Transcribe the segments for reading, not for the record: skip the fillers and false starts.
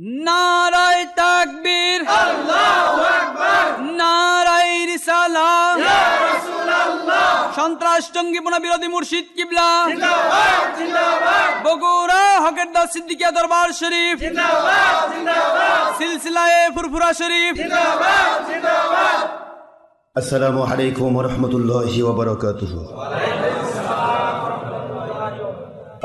নারায়ে তাকবীর, আল্লাহু আকবার, নারায়ে রিসালাত, ইয়া রাসূলুল্লাহ, সন্ত্রাস জঙ্গিপনা বিরোধী মুর্শিদ কিবলা জিন্দাবাদ জিন্দাবাদ, বগুড়া হকের দাস সিদ্দিকিয়া দরবার শরীফ জিন্দাবাদ জিন্দাবাদ, সিলসিলায়ে ফুরফুরা শরীফ জিন্দাবাদ জিন্দাবাদ। আসসালামু আলাইকুম ওয়া রাহমাতুল্লাহি ওয়া বারাকাতুহু।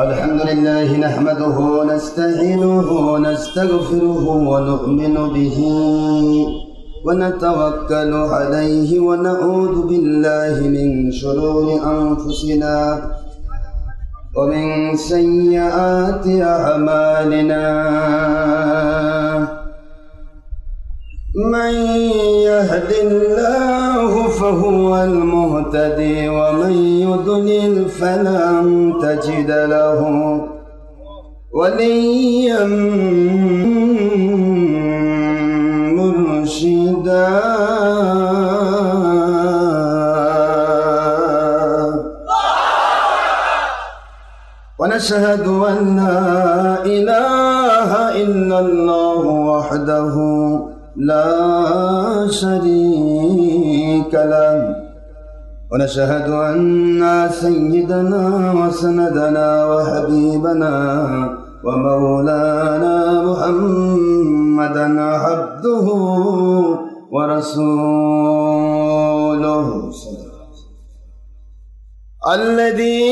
আলহামদুলিল্লাহি নাহমাদুহু ওয়া নাস্তাঈনুহু ওয়া নাস্তাগফিরুহু ওয়া নু'মিনু বিহি ওয়া নাতাওয়াক্কালু আলাইহি ওয়া নাউযু বিল্লাহি মিন শুরুরি আনফুসিনা ওয়া মিন সাইয়্যাতি আ'মালিনা। من يهد الله فهو المهتدي ومن يضلل فلن تجد له وليا مرشدا. ونشهد أن لا إله إلا الله وحده لا شريك له، ونشهد أن سيدنا وسندنا وحبيبنا ومولانا محمدا عبده ورسوله الذي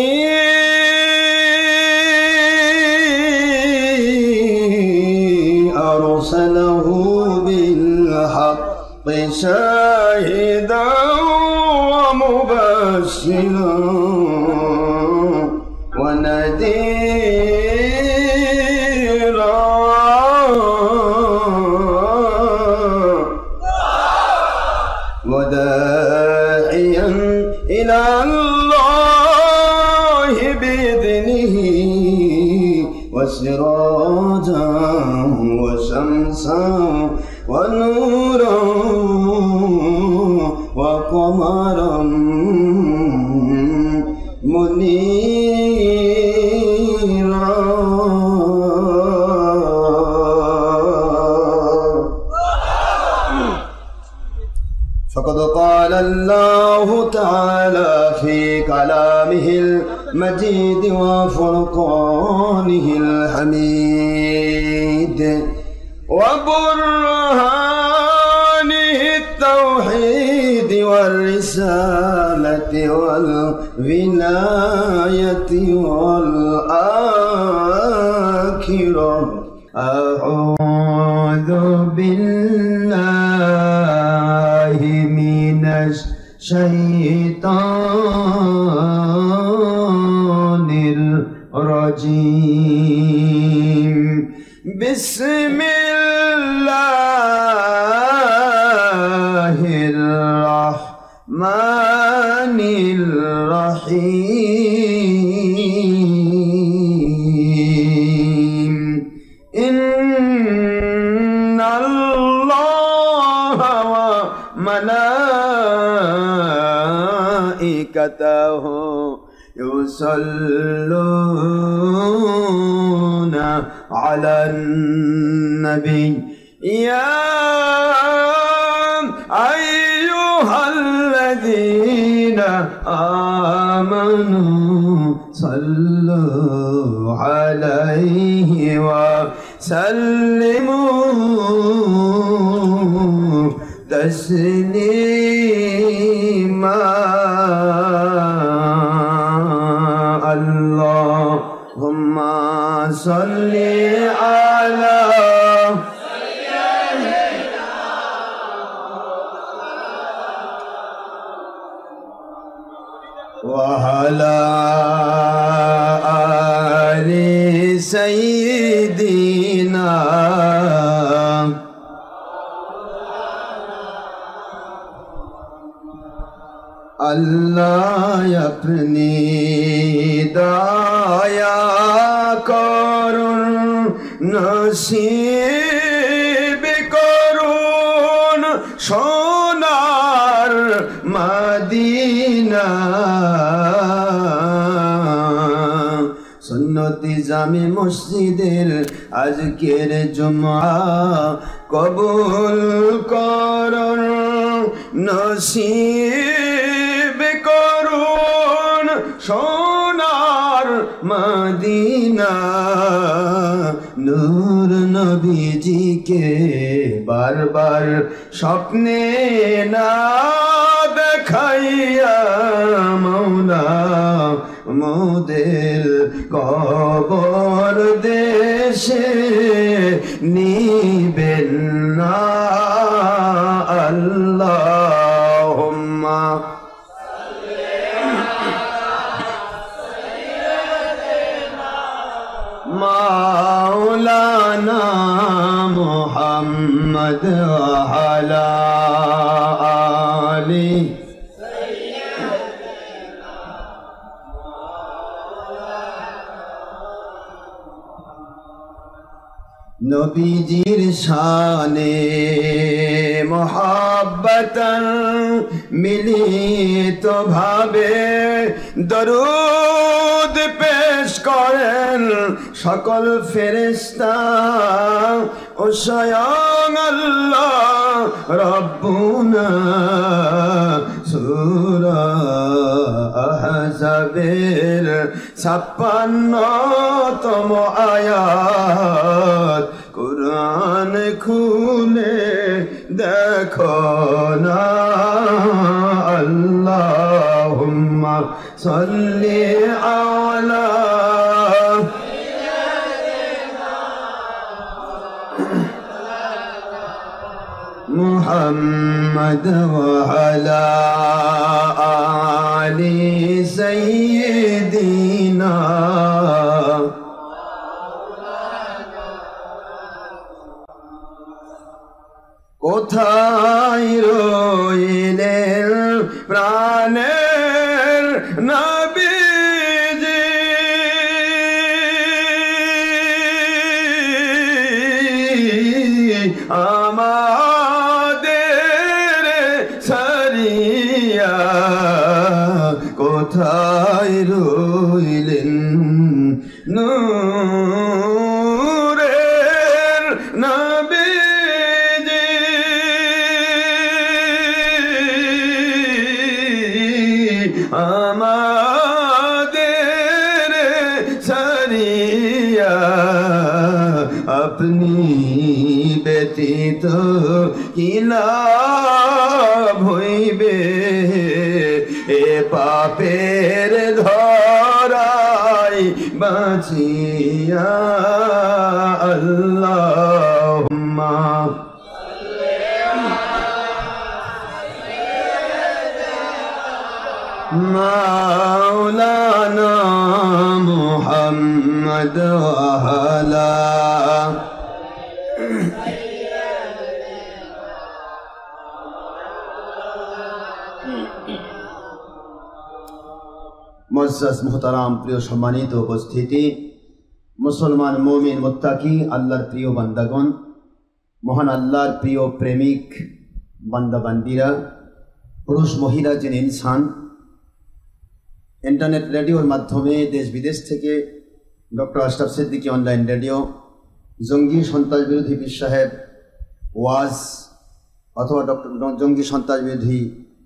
أرسله بالحق شاهدا ومبشرا ونذيرا وداعيا إلى الله بإذنه وسراجا وشمسا ونورا وقمرا منيرا. فقد قال الله تعالى في كلامه المجيد وفرقانه الحميد وبرهانه التوحيد والرسالة والولاية والآخرة. أعوذ بالله من الشيطان الرجيم. بسم الله الرحمن الرحيم. إن الله وملائكته يصلون على النبي يا أيها الذين آمنوا صلوا عليه وسلموا تسليما. اللهم صل على وعلى آل سيدنا আল্লাহ আপনি দয়া করুন নসিব করুন সোনার মদিনা সুন্নতি জামে মসজিদের আজকের জুমা কবুল করুন নসিব করুন সোনার মদিনা নূর নবীজিকে বারবার স্বপ্নে না দেখাইয়া মৌলা মোদের কবর দেশে নিবেন না আল্লাহুম্মা মাওলানা মুহাম্মদ আলা আলি নবীজির শানে মোহাব্বতন মিলিত ভাবে দরুদ পেশ করেন সকল ফেরেশতা ও স্বয়ং আল্লাহ রব্বুনা সূরা আহজাবের 56তম আয়াত কুরআন খুলে দেখো না আল্লাহুম্মা সাল্লি আলা মুহাম্মদ ওয়া আলা আলি সাইয়্যিদিনা কোথায় রইলেন প্রাণের নবীজি আমাদের সারিয়া কোথায় রইলেন নূরের নবী আমাদের সারিয়া আপনি ব্যতীত কি লাভ হইবে এ পাপের ধরাই বাঁচিয়া আল্লাহুম্মা মাওলানা মুহাম্মদ আলা মুআজ্জাজ মুহতারাম প্রিয় সম্মানিত উপস্থিতি মুসলমান মুমিন মুত্তাকি আল্লাহর প্রিয় বান্দাগণ মহান আল্লাহর প্রিয় প্রেমিক বান্দাবান্দিরা পুরুষ মহিলা যিনি ইনসান ইন্টারনেট রেডিওর মাধ্যমে দেশ বিদেশ থেকে doctor Ashraf Siddiqui online radio জঙ্গি সন্ত্রাস বিরোধী পীর সাহেব ওয়াজ অথবা জঙ্গি সন্ত্রাস বিরোধী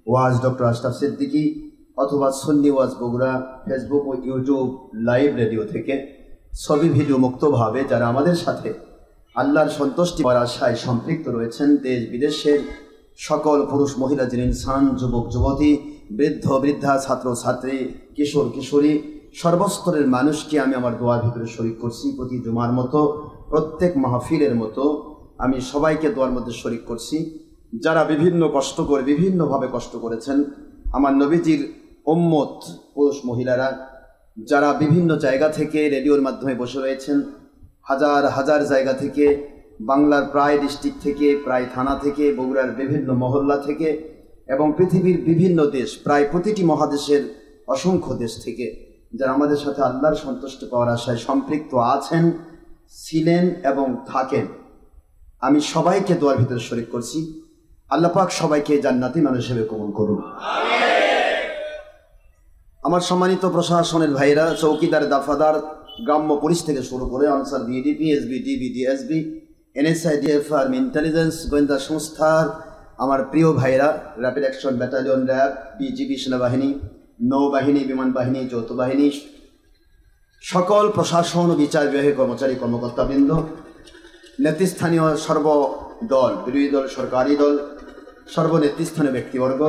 ওয়াজ ডক্টর আশরাফ সিদ্দিকী অথবা সুন্নি ওয়াজ বগুড়া ফেসবুক ও ইউটিউব লাইভ রেডিও থেকে ছবি ভিডিও মুক্তভাবে যারা আমাদের সাথে আল্লাহর সন্তুষ্টি পাওয়ার আশায় সম্পৃক্ত রয়েছেন দেশ বিদেশের সকল পুরুষ মহিলা যিনি ইনসান যুবক যুবতী বৃদ্ধ বৃদ্ধা ছাত্র ছাত্রী কিশোর কিশোরী সর্বস্তরের মানুষকে আমি আমার দোয়ার ভিতরে শরীক করছি প্রতি জুমার মতো প্রত্যেক মাহফিলের মতো আমি সবাইকে দোয়ার মধ্যে শরীক করছি যারা বিভিন্ন কষ্ট করে বিভিন্নভাবে কষ্ট করেছেন আমার নবীজির উম্মত পুরুষ মহিলারা যারা বিভিন্ন জায়গা থেকে রেডিওর মাধ্যমে বসে রয়েছেন হাজার হাজার জায়গা থেকে বাংলার প্রায় ডিস্ট্রিক্ট থেকে প্রায় থানা থেকে বগুড়ার বিভিন্ন মহল্লা থেকে এবং পৃথিবীর বিভিন্ন দেশ প্রায় প্রতিটি মহাদেশের অসংখ্য দেশ থেকে যারা আমাদের সাথে আল্লাহর সন্তুষ্ট পাওয়ার আশায় সম্পৃক্ত আছেন ছিলেন এবং থাকেন আমি সবাইকে দোয়ার ভিতরে শরীক করছি আল্লাহ পাক সবাইকে জান্নাতি মানুষ হিসেবে কবুল করুন আমার সম্মানিত প্রশাসনের ভাইরা চৌকিদার দাফাদার গ্রাম্য পুলিশ থেকে শুরু করে Ansar BD, PSB, DB, DSB, NSI, DFR, intelligence গোয়েন্দা সংস্থার আমার প্রিয় ভাইরা, rapid action battalion, RAB, BGB, সেনাবাহিনী, নৌবাহিনী, বিমান বাহিনী, যৌথ বাহিনী, সকল প্রশাসন ও বিচার বিভাগীয় কর্মচারী কর্মকর্তাবৃন্দ, নেতৃস্থানীয় সর্বদল, বিরোধী দল, সরকারি দল, সর্বনেতৃস্থানীয় ব্যক্তিবর্গ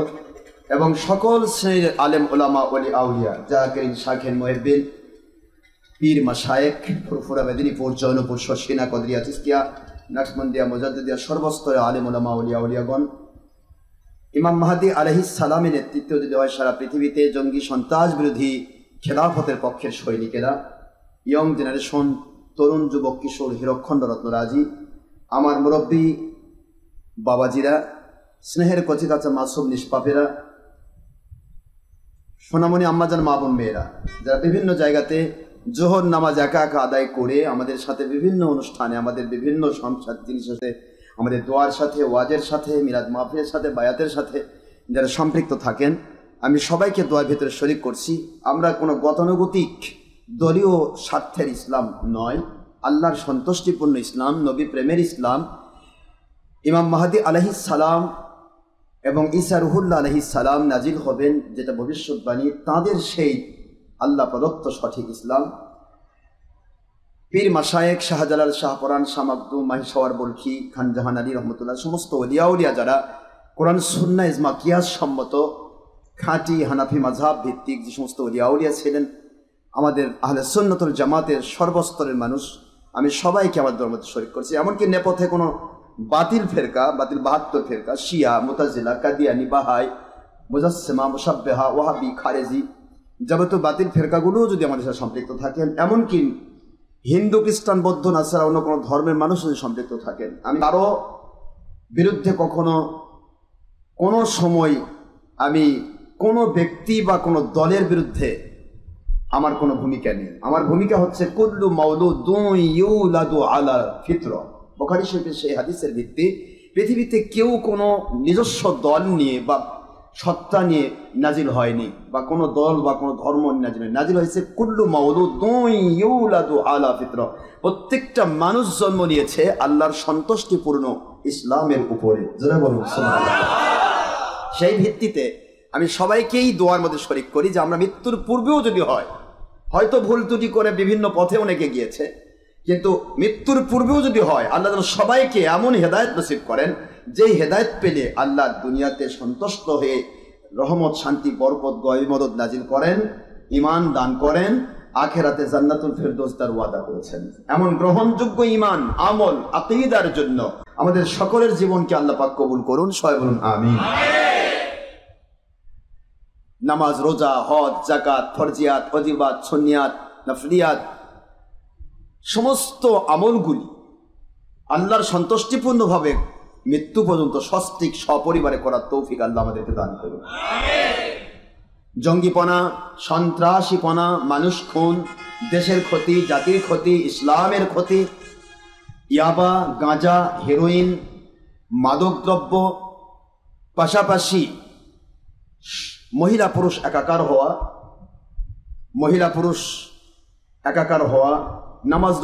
এবং সকল শ্রেণীর আলেম ওলামা ওলি আউলিয়া, জাকিরিন, শাখিন, মুহিব্বিন, পীর মাশায়েখ, ফুরফুরা, মেদিনীপুর, জৌনপুর, শর্ষিনা, কদরিয়া, চিস্তিয়া, নাকশবন্দিয়া, মুজাদ্দিদিয়া, সর্বস্তরে আলেম ওলামা ওলি আউলিয়াগণ, ইমাম মাহদী আলাইহিস সালামের নেতৃত্ব যদি হয় সারা পৃথিবীতে জঙ্গি সন্ত্রাস বিরোধী খেলাফতের পক্ষের সৈনিকেরা, ইয়ং জেনারেশন, তরুণ যুবক কিশোর, হীরকখণ্ড রত্নরাজি, আমার মুরব্বী বাবাজিরা, স্নেহের কচি কাঁচা মাসুম নিষ্পাপেরা, সোনামণি আম্মাজান, মা বোন মেয়েরা, যারা বিভিন্ন জায়গাতে জোহর নামাজ একা একা আদায় করে আমাদের সাথে বিভিন্ন অনুষ্ঠানে, আমাদের বিভিন্ন জিনিসের সাথে, আমাদের দোয়ার সাথে, ওয়াজের সাথে, মিলাদ মাহফিলের সাথে, বায়াতের সাথে যারা সম্পৃক্ত থাকেন, আমি সবাইকে দোয়ার ভিতরে শরীক করছি। আমরা কোনো গতানুগতিক দলীয় স্বার্থের ইসলাম নয়, আল্লাহর সন্তুষ্টিপূর্ণ ইসলাম, নবী প্রেমের ইসলাম। ইমাম মাহদী আলাইহিস সালাম এবং ঈসা রুহুল্লাহ আলাইহিস সালাম নাজিল হবেন, যেটা ভবিষ্যৎবাণী, তাদের সেই আল্লাহ প্রদত্ত সঠিক ইসলাম। পীর মাশায়েখ, শাহজালাল, শাহপরান, শাহ মাকদুম, মাহিশওয়ার বলখি, খান জাহান আলী রহমতুল্লাহ, সমস্ত ওলিয়া উলিয়া যারা কোরআন সুন্নাহ ইজমা কিয়াস সম্মত খাঁটি হানাফি মাযহাব ভিত্তিক যে সমস্ত ওলিয়া উলিয়া ছিলেন, আমাদের আহলে সুন্নাতুল জামাতের সর্বস্তরের মানুষ, আমি সবাইকে আমার ধর্মতে শরীক করছি। এমনকি নেপথ্যে কোনো বাতিল ফেরকা, বাতিল 72 ফেরকা, শিয়া, মুতাজিলা, কাদিয়ানি, বাহাই, মুজাসসিমা, মুশাব্বিহা, ওয়াহাবি, খারেজি, যাবতীয় বাতিল ফেরকাগুলোও যদি আমাদের সাথে সম্পৃক্ত থাকেন, এমনকি হিন্দু, খ্রিস্টান, বৌদ্ধ, নাসারা, অন্য কোনো ধর্মের মানুষ যদি সম্পৃক্ত থাকেন, আমি কারো বিরুদ্ধে কখনো কোনো সময় আমি কোনো ব্যক্তি বা কোনো দলের বিরুদ্ধে আমার কোনো ভূমিকা নেই। আমার ভূমিকা হচ্ছে কুল্লু মাউলুদুন ইউলাদু আলা ফিতরা, বুখারী শরীফের সেই হাদিসের ভিত্তি। পৃথিবীতে কেউ কোনো নিজস্ব দল নিয়ে বা সত্তা নিয়ে নাজিল হয়নি, বা কোনো দল বা কোনো ধর্ম নাজিল হয়নি। নাজিল হয়েছে কুল্লু মাউলুদুন ইউলাদু আলা ফিতরা, প্রত্যেকটা মানুষ জন্ম নিয়েছে আল্লাহর সন্তুষ্টিপূর্ণ ইসলামের উপরে। যারা বলুন সুবহানাল্লাহ। সেই ভিত্তিতে আমি সবাইকেই দোয়ার মধ্যে শরীক করি যে আমরা মৃত্যুর পূর্বেও যদি হয়, হয়তো ভুল ত্রুটি করে বিভিন্ন পথে অনেকে গিয়েছে, কিন্তু মৃত্যুর পূর্বেও যদি হয়, আল্লাহ যেন সবাইকে এমন হেদায়েত নসিব করেন যেই হেদায়েত পেলে আল্লাহ দুনিয়াতে সন্তুষ্ট হয়ে রহমত, শান্তি, বরকত, গয়মদদ নাজিল করেন, ঈমান দান করেন, আখিরাতে জান্নাতুল ফেরদৌস তার ওয়াদা করেছেন। এমন গ্রহণযোগ্য ঈমান, আমল, আকীদার জন্য আমাদের সকলের জীবনকে আল্লাহ পাক কবুল করুন। সবাই বলুন আমিন। নামাজ, রোজা, হজ, যাকাত, ফরজিয়াত, ওয়াজিবাত, সুন্নিয়াত, নফলিয়াত, সমস্ত আমলগুলি আল্লাহর সন্তুষ্টিপূর্ণভাবে মৃত্যু পর্যন্ত সস্ত্রীক সপরিবারে করার তৌফিক আল্লাহ আমাদেরকে দান করুন। জঙ্গিপনা, সন্ত্রাসীপনা, মানুষ খুন, দেশের ক্ষতি, জাতির ক্ষতি, ইসলামের ক্ষতি, ইয়াবা, গাঁজা, হেরোইন, মাদকদ্রব্য, পাশাপাশি মহিলা পুরুষ একাকার হওয়া, নামাজ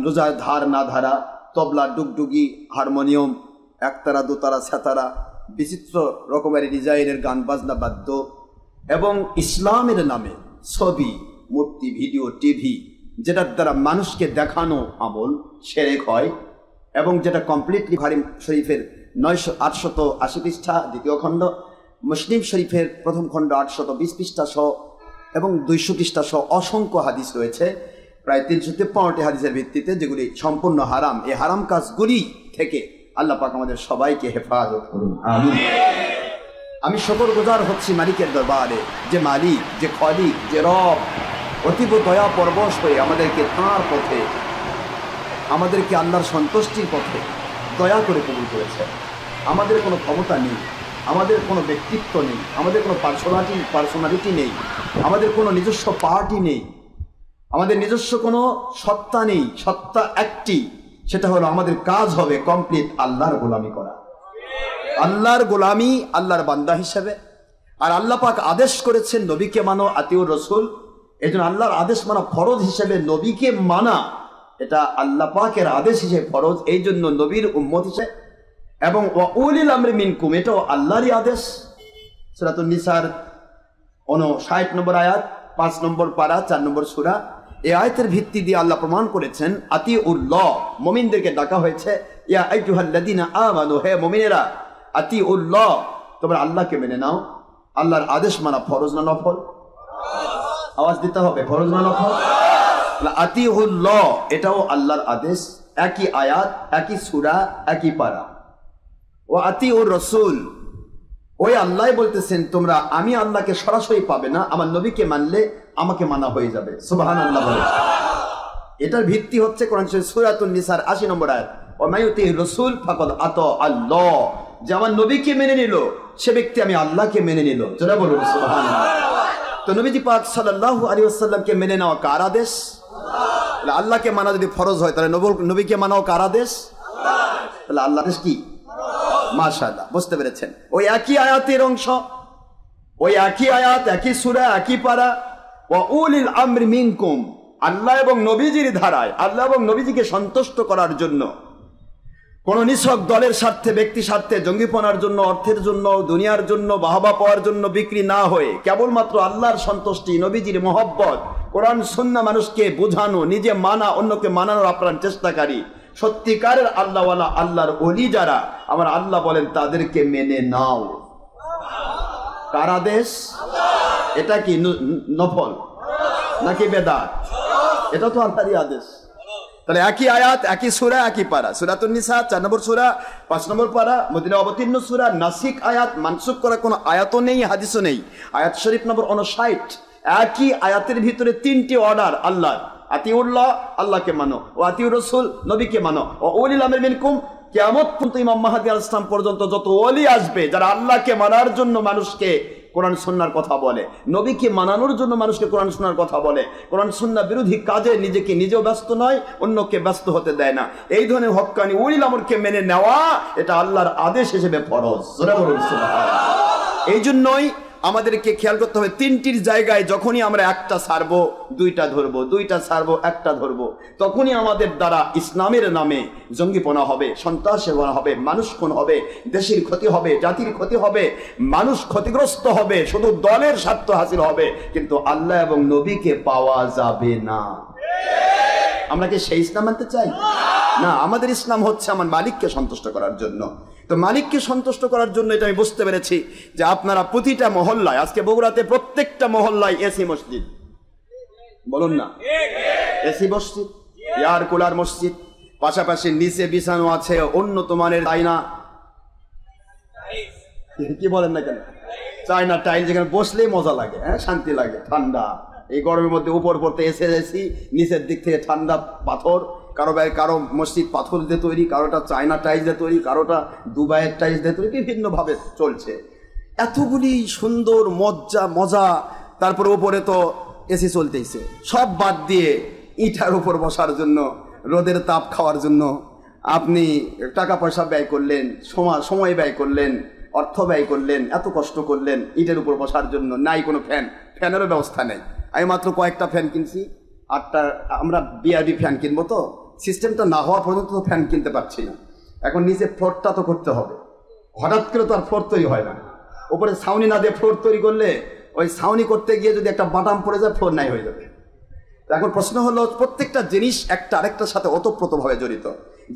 রোজার ধার না ধারা, তবলা, ডুগডুগি, হারমোনিয়াম, একতারা, দোতারা, সেতারা, বিচিত্র রকমের ডিজাইনের গান বাজনা বাদ্য, এবং ইসলামের নামে ছবি, মূর্তি, ভিডিও, টিভি, যেটার দ্বারা মানুষকে দেখানো আমল শিরক হয়, এবং যেটা কমপ্লিটলি বুখারী শরীফের 880 পৃষ্ঠা দ্বিতীয় খণ্ড, মুসলিম শরীফের প্রথম খণ্ড 820 পৃষ্ঠা সহ এবং 200 পৃষ্ঠা সহ অসংখ্য হাদিস রয়েছে, প্রায় 353টি হাদিসের ভিত্তিতে, যেগুলি সম্পূর্ণ হারাম। এই হারাম কাজগুলি থেকে আল্লাহ পাক আমাদের সবাইকে হেফাজত করুন, আমিন। আমি শুকরগুজার হচ্ছি মালিকের দরবারে, যে মালিক, যে খালিক, যে রব অতীব দয়া পরবশ হয়ে আমাদেরকে তাঁর পথে, আমাদেরকে আল্লাহর সন্তুষ্টির পথে দয়া করে কবুল করেছে। আমাদের কোনো ক্ষমতা নেই, আমাদের কোনো ব্যক্তিত্ব নেই, আমাদের কোনো পার্সোনালিটি নেই, আমাদের কোনো নিজস্ব পার্টি নেই, আমাদের নিজস্ব কোনো সত্তা নেই। সত্তা একটি, সেটা হলো আমাদের কাজ হবে কমপ্লিট আল্লাহর গোলামি করা, আল্লাহর গোলামি, আল্লাহর বান্দা হিসেবে। আর আল্লাহ পাক আদেশ করেছেন নবীকে মানো, আতিউর রসুল, এই জন্য আল্লাহর আদেশ মানা ফরজ হিসেবে নবীকে মানা এটা আল্লাহ পাকের আদেশ হিসেবে ফরজ, এই জন্য নবীর উম্মত হিসেবে। এবং উলিল আমরি মিনকুম এটাও আল্লাহরই আদেশ। সূরাতুন নিসার 59 নম্বর আয়াত, 5 নম্বর পারা, 4 নম্বর সূরা। এই আয়াতের ভিত্তি দিয়ে আল্লাহ প্রমাণ করেছেন আতিউল্লাহ, মুমিনদেরকে ডাকা হয়েছে ইয়া আইয়ুহাল্লাযীনা আমানু, হে মুমিনেরা আতিউল্লাহ, তোমরা আল্লাহকে মেনে নাও। আল্লাহর আদেশ মানা ফরজ না নফল? আওয়াজ দিতে হবে, ফরজ না নফল? আতিউল্লাহ এটাও আল্লাহর আদেশ, একই আয়াত, একই সূরা, একই পারা। ও আতিউর রাসূল, ওই আল্লাহ বলতেছেন তোমরা আমি আল্লাহকে সরাসরি পাবে না, আমার নবীকে মানলে আমাকে মানা হয়ে যাবে। সুবহানাল্লাহ বলে। এটার ভিত্তি হচ্ছে কোরআন শরীফ সূরাতুন নিসার 80 নম্বর আয়াত, ওয়া মাইয়ুতির রাসূল ফাকাদ আতা আল্লাহ, যে আমার নবীকে মেনে নিল সে ব্যক্তি আমি আল্লাহকে মেনে নিল। যারা বলুন সুবহানাল্লাহ। তো নবীজি পাক সাল্লাল্লাহু আলাইহি ওয়াসাল্লামকে মেনে নেওয়া কার আদেশ? আল্লাহকে মানা যদি ফরজ হয় তাহলে নবীকে মানাও কার আদেশ? তাহলে আল্লাহর আদেশ কি? মাশাআল্লাহ, বুঝতে পেরেছেন? ওই একই আয়াতের অংশ, ওই একই আয়াত, একই সূরা, একই পারা। ওয়া উলিল আমরি মিনকুম, আল্লাহ এবং নবীজির ধারায়, আল্লাহ এবং নবীজিকে সন্তুষ্ট করার জন্য, কোন নিছক দলের স্বার্থে, ব্যক্তি স্বার্থে, জঙ্গিপনার জন্য, অর্থের জন্য, দুনিয়ার জন্য, বাহবা পাওয়ার জন্য বিক্রি না হয়ে কেবলমাত্র আল্লাহর সন্তুষ্টি, নবীজির মহব্বত, কোরআন সুন্নাহ মানুষকে বোঝানো, নিজে মানা, অন্যকে মানানোর আপ্রাণ চেষ্টাকারী সত্যিকারের আল্লাহওয়ালা, আল্লাহর ওলি যারা, আমার আল্লাহ বলেন তাদেরকে মেনে নাও। কার আদেশ? এটা কি নফল নাকি বেদাত? এটা তো আল্লাহরই আদেশ। তাহলে একই আয়াত, একই সূরা, একই পারা। সূরাতুন নিসা 4 নম্বর সূরা, 5 নম্বর পারা, মদিনা অবতীর্ণ সূরা। নাসিক আয়াত, মানসুখ করা কোনো আয়াতও নেই, হাদিসও নেই। আয়াত শরীফ নম্বর 59। একই আয়াতের ভিতরে 3টি অর্ডার আল্লাহর। আতিউল্লাহ, আল্লাহকে মানো। ও আতিউর রাসূল, নবীকে মানো। ও উলিল আমরি মিনকুম, কিয়ামত পর্যন্ত ইমাম মাহদী আলাইহিস সালাম পর্যন্ত যত ওলি আসবে যারা আল্লাহকে মানার জন্য মানুষকে কোরআন সুন্নাহর কথা বলে, নবীকে মানানোর জন্য মানুষকে কোরআন সুন্নাহর কথা বলে, কোরআন সুন্নাহ বিরোধী কাজে নিজেকে নিজেও ব্যস্ত নয়, অন্যকে ব্যস্ত হতে দেয় না, এই ধরনের হক্কানি উলিল আমরকে মেনে নেওয়া এটা আল্লাহর আদেশ হিসেবে ফরজ। জোরে বলুন সুবহানাল্লাহ। এই জন্যই আমাদেরকে খেয়াল করতে হবে 3টির জায়গায় যখনই আমরা একটা ছাড়বো দুইটা ধরবো, দুইটা ছাড়বো একটা ধরবো, তখনই আমাদের দ্বারা ইসলামের নামে জঙ্গিপনা হবে, সন্ত্রাসীপনা হবে, মানুষ খুন হবে, দেশের ক্ষতি হবে, জাতির ক্ষতি হবে, মানুষ ক্ষতিগ্রস্ত হবে, শুধু দলের স্বার্থ হাসিল হবে, কিন্তু আল্লাহ এবং নবীকে পাওয়া যাবে না। আমরা কি সেই ইসলাম মানতে চাই? না, আমাদের ইসলাম হচ্ছে আমার মালিককে সন্তুষ্ট করার জন্য। তো মালিককে সন্তুষ্ট করার জন্য এটা আমি বুঝতে পেরেছি যে আপনারা প্রতিটা মহল্লায়, আজকে বগুড়াতে প্রত্যেকটা মহল্লায় এসি মসজিদ, বলুন না, এসি মসজিদ, এয়ার কুলার মসজিদ, পাশাপাশি নিচে বিছানো আছে উন্নত মানের চায়না, কি বলেন না কেন, চায়না টাইল, যেখানে বসলেই মজা লাগে, হ্যাঁ শান্তি লাগে, ঠান্ডা। এই গরমের মধ্যে উপর পড়তে এসি, নিচের দিক থেকে ঠান্ডা পাথর, কারো মসজিদ পাথর দিয়ে তৈরি, কারোটা চায়না টাইলস দিয়ে তৈরি, কারোটা দুবাইয়ের টাইলস দিয়ে তৈরি, বিভিন্নভাবে চলছে। এতগুলি সুন্দর মজা, তারপরে উপরে তো এসি চলতেইছে, সব বাদ দিয়ে ইটার উপর বসার জন্য, রোদের তাপ খাওয়ার জন্য আপনি টাকা পয়সা ব্যয় করলেন, সময় ব্যয় করলেন, অর্থ ব্যয় করলেন, এত কষ্ট করলেন ইটের উপর বসার জন্য। নাই কোনো ফ্যানেরও ব্যবস্থা নেই। আমি মাত্র কয়েকটা ফ্যান কিনছি, 8টা। আমরা বিআরবি ফ্যান কিনবো, তো সিস্টেমটা না হওয়া পর্যন্ত তো ফ্যান কিনতে পারছি না। এখন নিচে ফ্লোরটা তো করতে হবে, হঠাৎ করে তো আর ফ্লোর তৈরি হয় না। উপরে ছাউনি না দিয়ে ফ্লোর তৈরি করলে ওই ছাউনি করতে গিয়ে যদি একটা বাটাম পড়ে যায় ফ্লোর নাই হয়ে যাবে। এখন প্রশ্ন হলো, প্রত্যেকটা জিনিস একটা আরেকটার সাথে ওতপ্রোতভাবে জড়িত,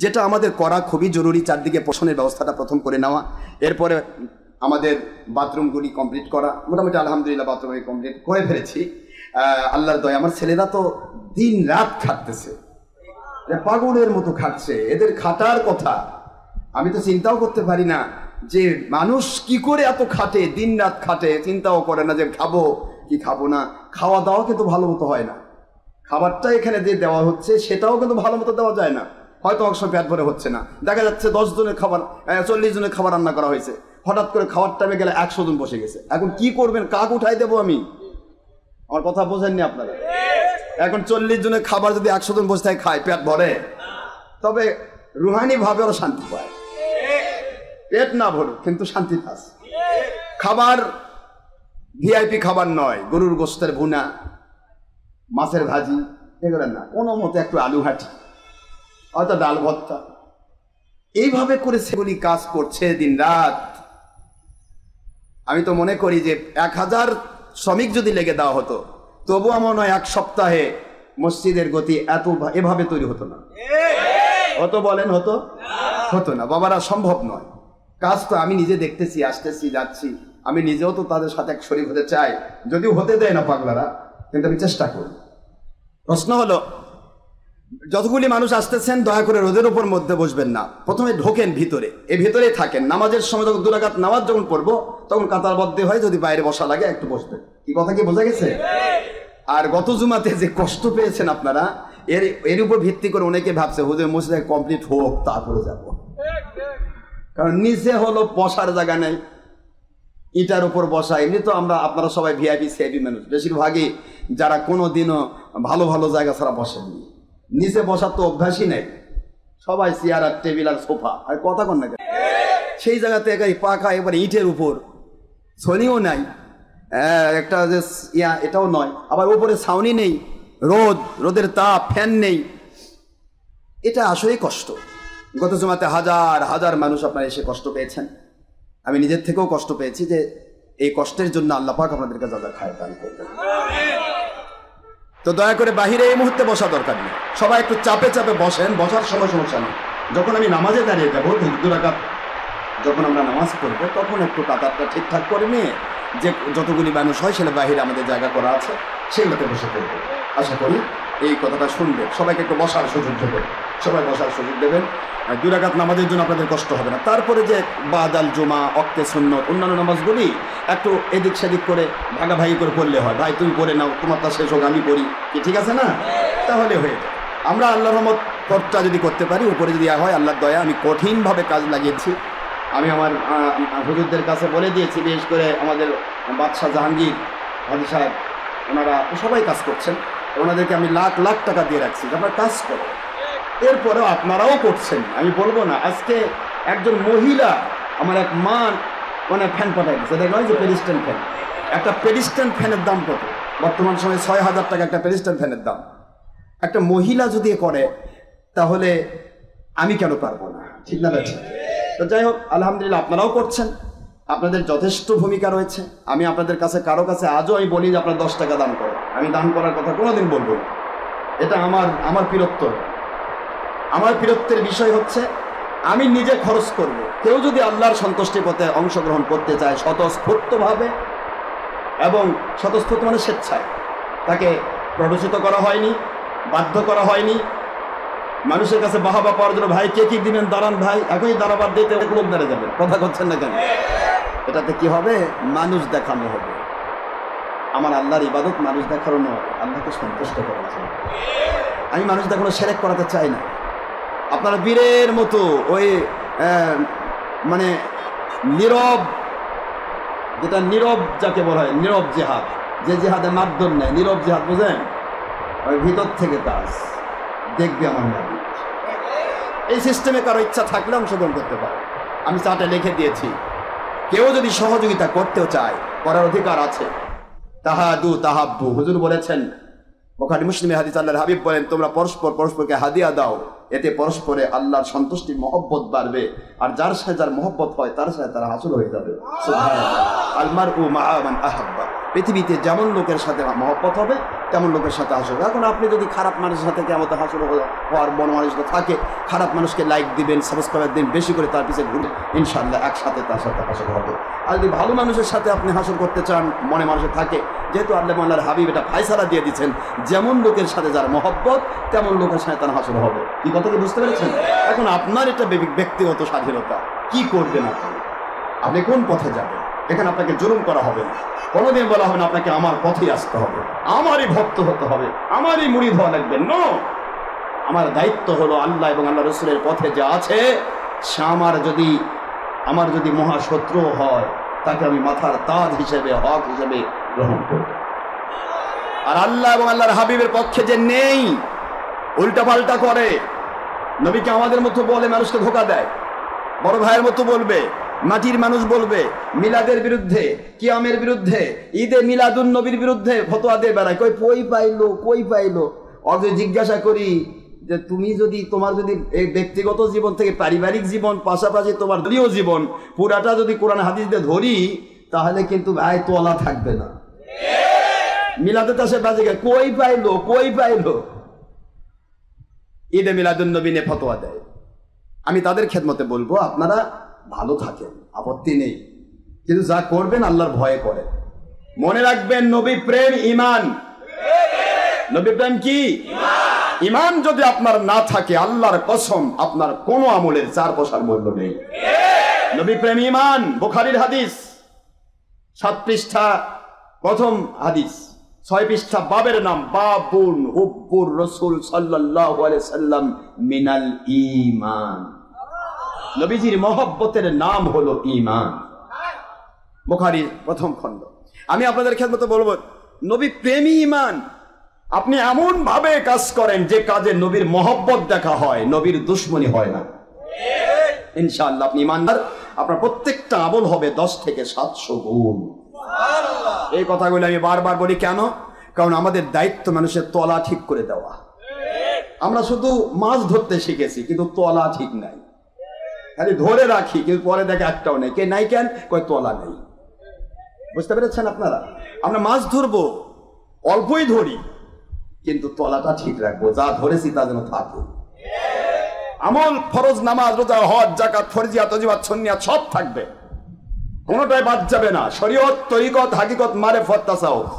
যেটা আমাদের করা খুবই জরুরি। চারদিকে পোষণের ব্যবস্থাটা প্রথম করে নেওয়া, এরপরে আমাদের বাথরুমগুলি কমপ্লিট করা। মোটামুটি আলহামদুলিল্লাহ বাথরুমে কমপ্লিট করে ফেলেছি, আল্লাহর দয়া। আমার ছেলেরা তো দিন রাত খাটতেছে, পাগলের মতো খাটছে। এদের খাটার কথা আমি তো চিন্তাও করতে পারি না, যে মানুষ কি করে এত খাটে, দিন রাত খাটে, চিন্তাও করে না যে খাবো কি খাবো না। খাওয়া দাওয়া কিন্তু ভালো মতো হয় না, খাবারটা এখানে যে দেওয়া হচ্ছে সেটাও কিন্তু ভালো মতো দেওয়া যায় না, হয়তো অনেক সময় পেট ভরে হচ্ছে না। দেখা যাচ্ছে 10 জনের খাবার, 40 জনের খাবার রান্না করা হয়েছে, হঠাৎ করে খাবার টাইমে গেলে 100 জন বসে গেছে। এখন কি করবেন, কাক উঠাই দেবো আমি? আমার কথা বোঝেননি আপনারা? এখন 40 জনের খাবার যদি 100 জন বসে থাকে খায়, পেট ভরে? তবে রুহানি ভাবে ওরা শান্তি পায়, পেট না ভরুক কিন্তু শান্তি পাস। খাবার ভিআইপি খাবার নয়, গরুর গোশতের ভুনা, মাছের ভাজি, এগুলো না, কোনো মতো একটু আলু ঘাটি, হয়তো ডাল ভর্তা, এইভাবে করে সেগুলি কাজ করছে দিন রাত। আমি তো মনে করি যে 1000 শ্রমিক যদি লেগে দেওয়া হতো, তবু আমার নয় 1 সপ্তাহে মসজিদের গতি এভাবে তৈরি হতো না। হতো বলেন? হতো না বাবারা, সম্ভব নয়। কাজ তো আমি নিজে দেখতেছি, আসতেছি যাচ্ছি, আমি নিজেও তো তাদের সাথে এক শরীক হতে চাই, যদিও হতে দেয় না পাগলারা, কিন্তু আমি চেষ্টা করি। প্রশ্ন হলো, যতগুলি মানুষ আসতেছেন দয়া করে রোদের উপর মধ্যে বসবেন না, প্রথমে ঢোকেন ভিতরে, এই ভিতরেই থাকেন। নামাজের সময় যখন 2 রাকাত নামাজ যখন পড়বো তখন কাতারবদ্ধ হয়, যদি বাইরে বসা লাগে একটু বসবেন। কি কথা কি বোঝা গেছে? আর গত জুমাতে যে কষ্ট পেয়েছেন আপনারা, এর উপর ভিত্তি করে অনেকে ভাবছে হুজুর মসজিদ কমপ্লিট হোক তারপরে যাব, কারণ নিচে হলো বসার জায়গা নেই, ইটার উপর বসা। এমনি তো আপনারা সবাই ভিআইপি সিআইপি মানুষ, বেশিরভাগই যারা কোনো দিনও ভালো ভালো জায়গা ছাড়া বসেননি, নিচে বসার তো অভ্যাসই নেই, সবাই চেয়ার আর টেবিল আর সোফা, আর কথা কন না কেন? সেই জায়গাতে একেবারে পাখা, এবার ইটের উপর, ছনিও নাই, একটা যে এটাও নয়, আবার উপরে ছাউনি নেই, রোদের তাপ, ফ্যান নেই, এটা আসলেই কষ্ট। গত জমাতে হাজার হাজার মানুষ আপনারা এসে কষ্ট পেয়েছেন, আমি নিজের থেকেও কষ্ট পেয়েছি। যে এই কষ্টের জন্য আল্লাহ পাক আপনাদেরকে যা যা খায় দান করবেন। তো দয়া করে বাহিরে এই মুহূর্তে বসা দরকার নেই, সবাই একটু চাপে চাপে বসেন, বসার সময় সমস্যা নেই। যখন আমি নামাজে দাঁড়িয়ে যাবো 2 রাকাত যখন আমরা নামাজ পড়বো, তখন একটু কাতারটা ঠিকঠাক করে নিয়ে যে যতগুলি মানুষ হয় সেটা বাহিরে আমাদের জায়গা করা আছে সেগুলোতে বসে পড়বো। আশা করি এই কথাটা শুনবে, সবাইকে একটু বসার সুযোগ দেবেন, সবাই বসার সুযোগ দেবেন। 2 রাকাত নামাজের জন্য আপনাদের কষ্ট হবে না। তারপরে যে বাদাল জুমা, অক্তে সুন্নত, অন্যান্য নামাজগুলি একটু এদিক সেদিক করে ভাগাভাগি করে পড়লে হয়। ভাই তুমি পড়ে নাও, তোমারটা শেষ হোক, আমি পড়ি, কি ঠিক আছে না? তাহলে হয়ে যায়। আমরা আল্লাহর রহমত করটা যদি করতে পারি, উপরে যদি হয় আল্লাহর দয়া, আমি কঠিনভাবে কাজ লাগিয়েছি। আমি আমার হুজুরদের কাছে বলে দিয়েছি, বিশেষ করে আমাদের বাদশাহ জাহাঙ্গীর হাজি সাহেব, ওনারা সবাই কাজ করছেন, ওনাদেরকে আমি লাখ লাখ টাকা দিয়ে রাখছি, আপনারা কাজ করো। এরপরেও আপনারাও করছেন, আমি বলবো না। আজকে একজন মহিলা, আমার এক মা মানে ফ্যান পাঠাই দিচ্ছে, দেখো যে পেরিস্টেন ফ্যান, একটা পেরিস্টেন ফ্যানের দাম কত? বর্তমান সময়ে 6000 টাকা একটা পেরিস্টেন ফ্যানের দাম। একটা মহিলা যদি করে তাহলে আমি কেন পারবো না? ঠিক না? তো যাই হোক, আলহামদুলিল্লাহ আপনারাও করছেন, আপনাদের যথেষ্ট ভূমিকা রয়েছে। আমি আপনাদের কাছে কারো কাছে আজও আমি বলি যে আপনার 10 টাকা দান করো, আমি দান করার কথা কোনোদিন বলবো না। এটা আমার বীরত্ব। আমার বীরত্বের বিষয় হচ্ছে আমি নিজে খরচ করব। কেউ যদি আল্লাহর সন্তুষ্টির পথে অংশগ্রহণ করতে চায় স্বতঃস্ফূর্তভাবে, এবং স্বতঃস্ফূর্ত মানে স্বেচ্ছায়, তাকে প্ররোচিত করা হয়নি, বাধ্য করা হয়নি, মানুষের কাছে বাহাবা পাওয়ার জন্য ভাই কে কি দিবেন দাঁড়ান ভাই, এখনই দাঁড়াবার দিতে লোক দাঁড়িয়ে যাবেন, কথা করছেন না কেন? এটাতে কি হবে? মানুষ দেখানো হবে। আমার আল্লাহর ইবাদত মানুষ দেখানো নয়, আল্লাহকে সন্তুষ্ট করার জন্য। আমি মানুষ দেখানো শিরক করাতে চাই না। আপনারা বীরের মতো ওই মানে নীরব, যেটা নীরব যাকে বলা হয়, নীরব জেহাদ, যে জেহাদে মারধর নেই, নীরব জেহাদ বোঝেন? ওই ভিতর থেকে কাজ দেখবে আমার নবী। এই সিস্টেমে কারো ইচ্ছা থাকলে অংশগ্রহণ করতে পারে। আমি চার্টে লিখে দিয়েছি, কেউ যদি সহযোগিতা করতেও চায়, করার অধিকার আছে। তাহাদু তাহাব্বু, হুজুর বলেছেন, বুখারী মুসলিমে হাদিস, আল্লাহর হাবিব বলেন, তোমরা পরস্পরকে হাদিয়া দাও, এতে পরস্পরে আল্লাহর সন্তুষ্টির মহব্বত বাড়বে, আর যার সাথে যার মহব্বত হয় তার সাথে তারা হাসিল হয়ে যাবে। সুবহানাল্লাহ। আল মারউ মাআ মান আহাব্বা, পৃথিবীতে যেমন লোকের সাথে মহব্বত হবে তেমন লোকের সাথে হাসিল। এখন আপনি যদি খারাপ মানুষের সাথে কেমন হাসিল হওয়ার মানসিকতা থাকে, খারাপ মানুষকে লাইক দিবেন, সাবস্ক্রাইব দিন, বেশি করে তার পিছিয়ে ঘুরে, ইনশাআল্লাহ একসাথে তার সাথে হাসিল হবে। আর যদি ভালো মানুষের সাথে আপনি হাসিল করতে চান, মনে মানুষের থাকে, যেহেতু আল্লাহর হাবিব এটা ফায়সালা দিয়ে দিচ্ছেন, যেমন লোকের সাথে যার মহব্বত তেমন লোকের সাথে তার হাসিল হবে। কি কথা কি বুঝতে পেরেছেন? এখন আপনার এটা ব্যক্তিগত স্বাধীনতা, কি করবেন আপনি কোন পথে যাবেন, এখানে আপনাকে জুলুম করা হবে না। কোনোদিন বলা হবে না আপনাকে আমার পথে আসতে হবে, আমারই ভক্ত হতে হবে, আমারই মুরিদ হওয়া লাগবে। নো, আমার দায়িত্ব হলো আল্লাহ এবং আল্লাহ রসুলের পথে যা আছে, সে আমার যদি মহাশত্রু হয়, তাকে আমি মাথার তাজ হিসেবে, হক হিসেবে গ্রহণ করব। আর আল্লাহ এবং আল্লাহর হাবিবের পক্ষে যে নেই, উল্টাপাল্টা করে, নবীকে আমাদের মতো বলে মানুষকে ধোঁকা দেয়, বড় ভাইয়ের মতো বলবে, মাটির মানুষ বলবে মিলাদের বিরুদ্ধে, কিয়ামের বিরুদ্ধে, ঈদে মিলাদুন নবীর বিরুদ্ধে ফতোয়া দিয়ে বেড়ায়, কই পাইলো। আর যদি জিজ্ঞাসা করি যে তুমি যদি তোমার যদি এই ব্যক্তিগত জীবন থেকে পারিবারিক জীবন পাশাপাশি তোমার দলীয় জীবন পুরাটা যদি কোরআন হাদিস দিয়ে ধরি, তাহলে কিন্তু ভাই তোলা থাকবে না। মিলাদে তাসে বাজে কই পাইলো ঈদে মিলাদুন নবী নিয়ে ফতোয়া দেয়। আমি তাদের খেদমতে বলবো আপনারা ভালো থাকেন, আপত্তি নেই, কিন্তু যা করবেন আল্লাহর ভয়ে করেন। মনে রাখবেন নবী প্রেম ঈমান। নবী প্রেম কি? ঈমান যদি আপনার না থাকে আল্লাহর কসম আপনার কোনো আমলের 4 পয়সার মূল্য নেই। নবী প্রেম ঈমান, বুখারীর হাদিস 7 পৃষ্ঠা প্রথম হাদিস, 6 পৃষ্ঠা বাবের নাম বাবুন হুব্বুর রাসূল সাল্লাল্লাহু আলাইহি সাল্লাম মিনাল ঈমান। নবীজির মহব্বতের নাম হলো ঈমান, বুখারীর প্রথম খণ্ড। আমি আপনাদের খেদমতে বলবো নবী প্রেমী ঈমান। আপনি এমন ভাবে কাজ করেন যে কাজে নবীর মহব্বত দেখা হয়, নবীর দুশমনী হয় না। ইনশাআল্লাহ আপনি ঈমানদার, আপনার প্রত্যেকটা আমল হবে 10 থেকে 700 গুণ। এই কথাগুলো আমি বারবার বলি কেন? কারণ আমাদের দায়িত্ব মানুষের তলা ঠিক করে দেওয়া। আমরা শুধু মাছ ধরতে শিখেছি কিন্তু তলা ঠিক নাই, খালি ধরে রাখি কিন্তু পরে দেখে একটাও নেই। কে নাই কেন? কয় তলা নেই। বুঝতে পেরেছেন আপনারা? আমরা মাছ ধরবো, অল্পই ধরি, কিন্তু তলাটা ঠিক রাখবো, যা ধরেছি তা যেন থাকে। আমল, ফরজ, নামাজ, রোজা, হজ, যাকাত, ফরজিয়াত, ওয়াজিবাত, সুন্নিয়াত সব থাকবে, কোনোটাই বাদ যাবে না। শরীয়ত, তরিকত, হাকিকত, মারিফত, তাসাউফ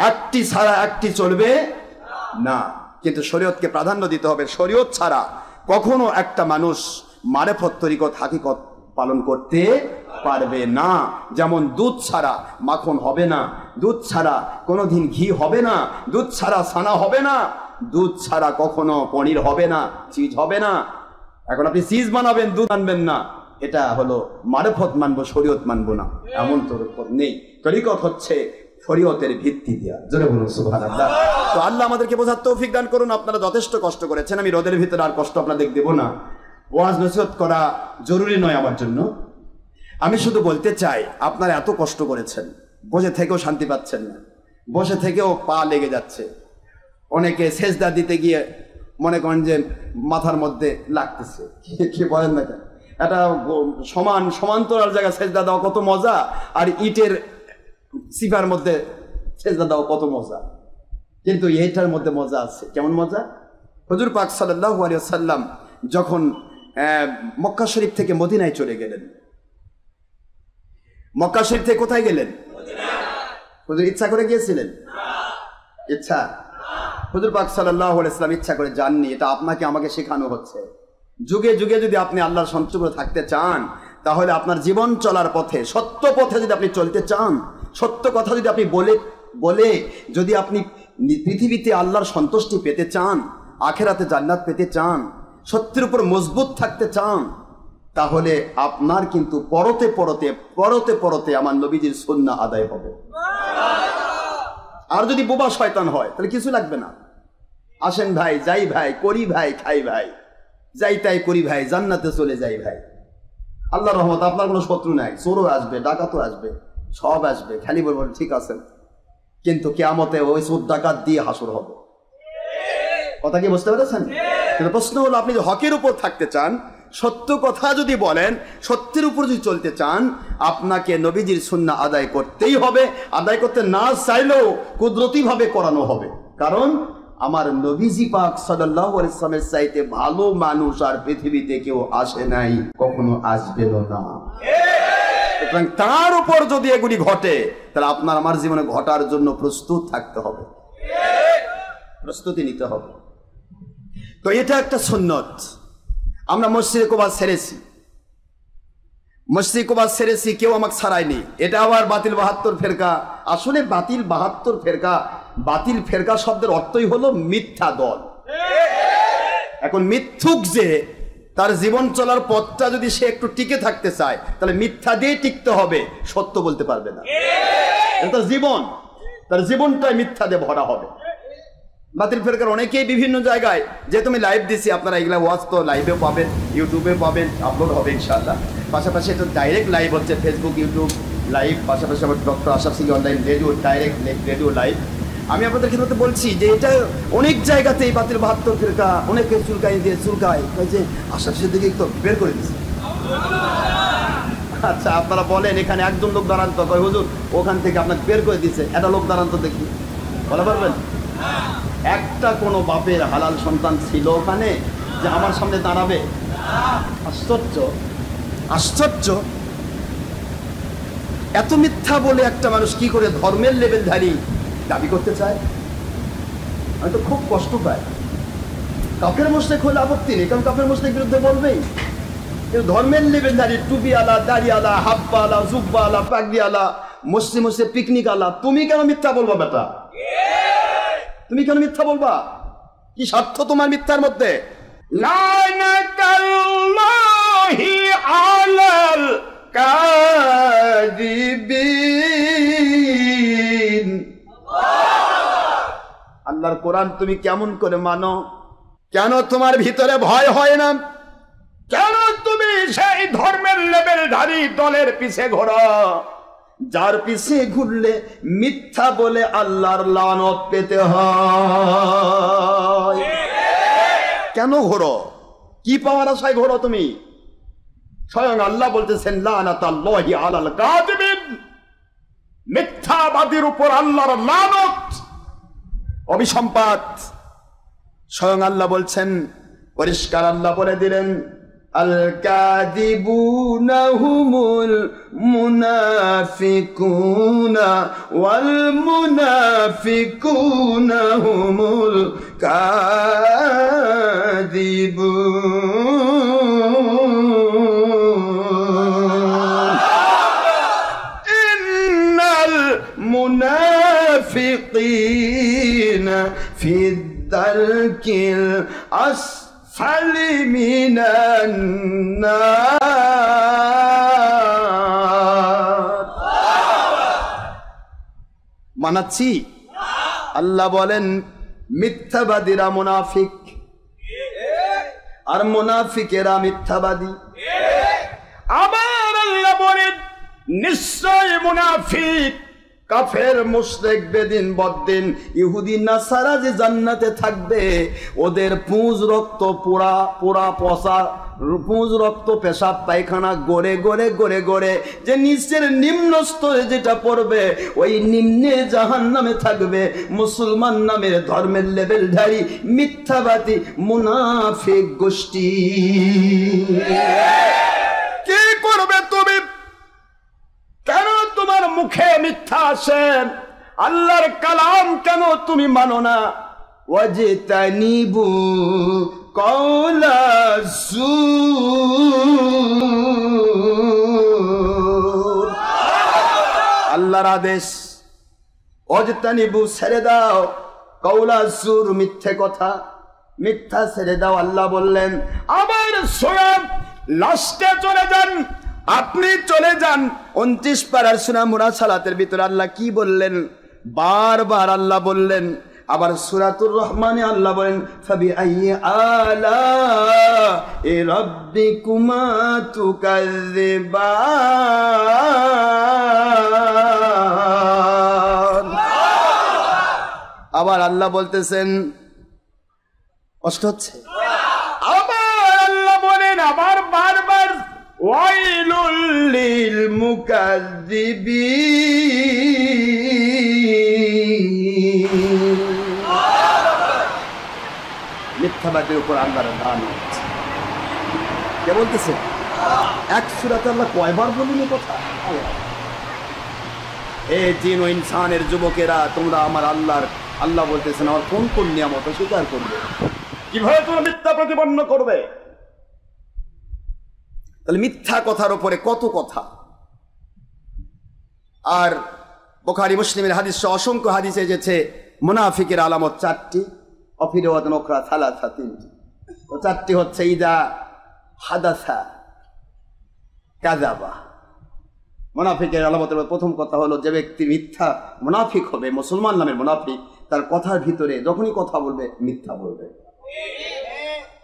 একটি ছাড়া একটি চলবে না, কিন্তু শরীয়তকে প্রাধান্য দিতে হবে। শরীয়ত ছাড়া কখনো একটা মানুষ মারিফত, তরিকত, হাকিকত পালন করতে পারবে না। যেমন দুধ ছাড়া মাখন হবে না, দুধ ছাড়া কোনোদিন ঘি হবে না, দুধ ছাড়া ছানা হবে না, দুধ ছাড়া কখনো পনির হবে না, চিজ হবে না। এখন আপনি চিজ বানাবেন, দুধ আনবেন না, এটা হলো মারিফত মানবো, শরীয়ত মানবো না, এমন তরিকত নেই। তরিকত হচ্ছে শরীয়তের ভিত্তি দেয়া। জোরে বলুন সুবহানাল্লাহ। তো আল্লাহ আমাদেরকে বোঝার তৌফিক দান করুন। আপনারা যথেষ্ট কষ্ট করেছেন, আমি রোদের ভিতরে আর কষ্ট আপনাদের দেব না। ওয়াজ নসিহত করা জরুরি নয় আমার জন্য। আমি শুধু বলতে চাই আপনারা এত কষ্ট করেছেন, বসে থেকেও শান্তি পাচ্ছেন না, বসে থেকেও পা লেগে যাচ্ছে, অনেকে সেজদা দিতে গিয়ে মনে করেন যে মাথার মধ্যে লাগতেছে। কি বলেন না কেন? এটা সমান্তরাল জায়গায় সেজদা দেওয়া কত মজা, আর ইটের সিপার মধ্যে সেজদা দেওয়া কত মজা। কিন্তু এইটার মধ্যে মজা আছে। কেমন মজা? হুজুর পাক সাল্লাল্লাহু আলাইহি ওয়াসাল্লাম যখন মক্কা শরীফ থেকে মদিনায় চলে গেলেন, মক্কা শরীফ থেকে কোথায় গেলেন? হুজুর ইচ্ছা করে গিয়েছিলেন? ইচ্ছা? হুজুর পাক সাল্লাল্লাহু আলাইহি ওয়াসাল্লাম ইচ্ছা করে যাননি। এটা আপনাকে আমাকে শেখানো হচ্ছে। যুগে যুগে যদি আপনি আল্লাহর সন্তুষ্ট থাকতে চান, তাহলে আপনার জীবন চলার পথে, সত্য পথে যদি আপনি চলতে চান, সত্য কথা যদি আপনি বলে যদি আপনি পৃথিবীতে আল্লাহর সন্তুষ্টি পেতে চান, আখেরাতে জান্নাত পেতে চান, সত্যের উপর মজবুত থাকতে চান, তাহলে আপনার কিন্তু পরতে পরতে আমার নবীজির সুন্নাহ আদায় হবে। আর যদি বোবা শয়তান হয় তাহলে কিছু লাগবে না। আসেন ভাই, যাই ভাই, করি ভাই, খাই ভাই, যাই তাই করি ভাই, জান্নাতে চলে যাই ভাই। আল্লাহর রহমত, আপনার কোনো শত্রু নাই, চোরও আসবে, ডাকাতও আসবে, সব আসবে, খালি বলবেন ঠিক আছেন, কিন্তু কিয়ামতে ওই চোর ডাকাত দিয়ে হাসর হবে। কথা কি বুঝতে পেরেছেন? কিন্তু প্রশ্ন হলো, আপনি যদি হকের উপর থাকতে চান, সত্য কথা যদি বলেন, সত্যের উপর যদি চলতে চান, আপনাকে নবীজির সুন্নাহ আদায় করতেই হবে। আদায় করতে না চাইলেও কুদরতিভাবে করানো হবে, কারণ আমার নবীজি পাক সাল্লাল্লাহু আলাইহি ওয়াসাল্লামের চাইতে ভালো মানুষ আর পৃথিবীতে কেউ আসে নাই, কখনো আসবেও না। সুতরাং তার উপর যদি এগুলি ঘটে, তাহলে আপনার আমার জীবনে ঘটার জন্য প্রস্তুত থাকতে হবে, প্রস্তুতি নিতে হবে। তো এটা একটা সুন্নত। আমরা মসজিদে কোবাদ ছেড়েছি, মসজিদে কোবাদ ছেড়েছি, কেউ আমাকে ছাড়ায়নি। এটা আবার বাতিল 72 ফেরকা। আসলে বাতিল 72 ফেরকা, বাতিল ফেরকা শব্দের অর্থই হলো মিথ্যা দল। এখন মিথ্যুক যে তার জীবন চলার পথটা যদি সে একটু টিকে থাকতে চায়, তাহলে মিথ্যা দিয়ে টিকতে হবে, সত্য বলতে পারবে না। এটা জীবন, তার জীবনটাই মিথ্যা দিয়ে ভরা হবে। বাতিল ফেরকার অনেকেই বিভিন্ন জায়গায়, যেহেতু আমি লাইভ দিছি, আপনারা এগুলা ওয়াজ তো লাইভেও পাবেন, ইউটিউবে পাবেন, আপলোড হবে ইনশাআল্লাহ। পাশাপাশি এটা ডাইরেক্ট লাইভ হচ্ছে, ফেসবুক, ইউটিউব লাইভ, পাশাপাশি আমার doctor Ashraf Siddiqui online radio, direct radio live. আমি আপনাদের ক্ষেত্রে বলছি যে এটা অনেক জায়গাতে এই বাতিল 72 ফেরকা অনেকে চুলকাই দিয়ে চুলকায় যে আশরাফ সিদ্দিকী তো বের করে দিচ্ছে। আচ্ছা, আপনারা বলেন এখানে একজন লোক দাঁড়ান তো, কয় হুজুর ওখান থেকে আপনাকে বের করে দিচ্ছে, একটা লোক দাঁড়ান তো দেখি, বলা পারবেন? একটা কোনো বাপের হালাল সন্তান ছিল ওখানে যে আমার সামনে দাঁড়াবে? আশ্চর্য, আশ্চর্য। এত মিথ্যা বলে একটা মানুষ কি করে ধর্মের লেভেলধারী দাবি করতে চায়? আমি তো খুব কষ্ট পাই। কাফের মুশরিক হলে আপত্তি নেই, কারণ কাফের মুশরিকের বিরুদ্ধে বলবেই, কিন্তু ধর্মের লেভেলধারী, টুপিওয়ালা, দাড়িওয়ালা, হাব্বাওয়ালা, জুব্বাওয়ালা, পাগড়িওয়ালা, মুসলিম পিকনিক আলা, তুমি কেন মিথ্যা বলবা বেটা? তুমি কেন মিথ্যা বলবা? কি স্বার্থ তোমার মিথ্যার মধ্যে? লানাতাল্লাহি আলাল কাযিবিন। আল্লাহর কোরআন তুমি কেমন করে মানো? কেন তোমার ভিতরে ভয় হয় না? কেন তুমি সেই ধর্মের লেভেলধারী দলের পিছে ঘোরো যার পিছে ঘুরলে মিথ্যা বলে আল্লাহর লানত পেতে হয়? কেন ঘোরো? কি পাওয়ার আশায় ঘোরো তুমি? স্বয়ং আল্লাহ বলতেছেন লানাতাল্লাহি আলাল কাযিবিন, মিথ্যাবাদীর উপর আল্লাহর লানত, অভিসম্পাত। স্বয়ং আল্লাহ বলছেন, পরিষ্কার আল্লাহ বলে দিলেন, আল কাযিবুনা হুমুল মুনাফিকুনা ওয়াল মুনাফিকুনা হুমুল কাযিবুন। ইন্নাল মুনাফিকিনা ফি দারকিল আসফালি মিনান নার। মানাচ্ছি? আল্লাহ বলেন মিথ্যাবাদীরা মুনাফিক, আর মুনাফিকেরা মিথ্যাবাদী। আবার আল্লাহ বলেন নিশ্চয় মুনাফিক, কাফের, মুশরিক, বেদিন, বদ্দিন, ইহুদি, নাসারা যে জান্নাতে থাকবে, ওদের পুঁজ রক্ত পোড়া পোড়া পচা পুঁজ রক্ত পেশাব পায়খানা গড়ে গড়ে গড়ে গড়ে যে নিচের নিম্ন স্তরে যেটা পড়বে, ওই নিম্নে জাহান্নামে থাকবে মুসলমান নামের ধর্মের লেভেলধারী মিথ্যাবাদী মুনাফিক গোষ্ঠী। কি করবে তুমি? কেন তোমার মুখে মিথ্যা আসে? আল্লাহর কালাম কেন তুমি মানো না? ওয়াজতানিবু কওলা যুর, আল্লাহর আদেশ, ওয়াজতানিবু ছেড়ে দাও, কওলা যুর মিথ্যে কথা, মিথ্যা ছেড়ে দাও আল্লাহ বললেন। আবার সূরা লাস্টে চলে যান, আপনি চলে যান 29 পারার সূরা মুরাসালাতের ভিতরে আল্লাহ কি বললেন? বারবার আল্লাহ বললেন। আবার সূরাতুর রহমানে আল্লাহ বলেন ফাবিআইয়ি আলা'i রাব্বিকুমা তুকাযযিবান। আবার আল্লাহ বলতেছেন, কষ্ট হচ্ছে? আবার আল্লাহ বলেন, আবার বারবার ওয়াইলুল লিল মুকাযযিবিন। মিথ্যাবাদীর উপর আল্লাহর লানত। কে বলতেছে? এক সূরাতে আল্লাহ কয়বার বললেন এই কথা? এ জিন ও ইনসানের যুবকেরা, তোমরা আমার আল্লাহ বলতেছেন আমার কোন কোন নিয়ামত স্বীকার করবে, কিভাবে তোমরা মিথ্যা প্রতিপন্ন করবে? তাহলে মিথ্যা কথার উপরে কত কথা। আর বুখারী মুসলিমের হাদিস অসংখ্য হাদিসে এসেছে মুনাফিকের আলামত 4টি, অফিরওয়াদান ওখরা সালাসা 3টি। তো 4টি হচ্ছে ইদা হাদাসা কাযাবা। মুনাফিকের আলামতের প্রথম কথা হলো যে ব্যক্তি মিথ্যা মুনাফিক হবে, মুসলমান নামের মুনাফিক, তার কথার ভিতরে যখনই কথা বলবে মিথ্যা বলবে।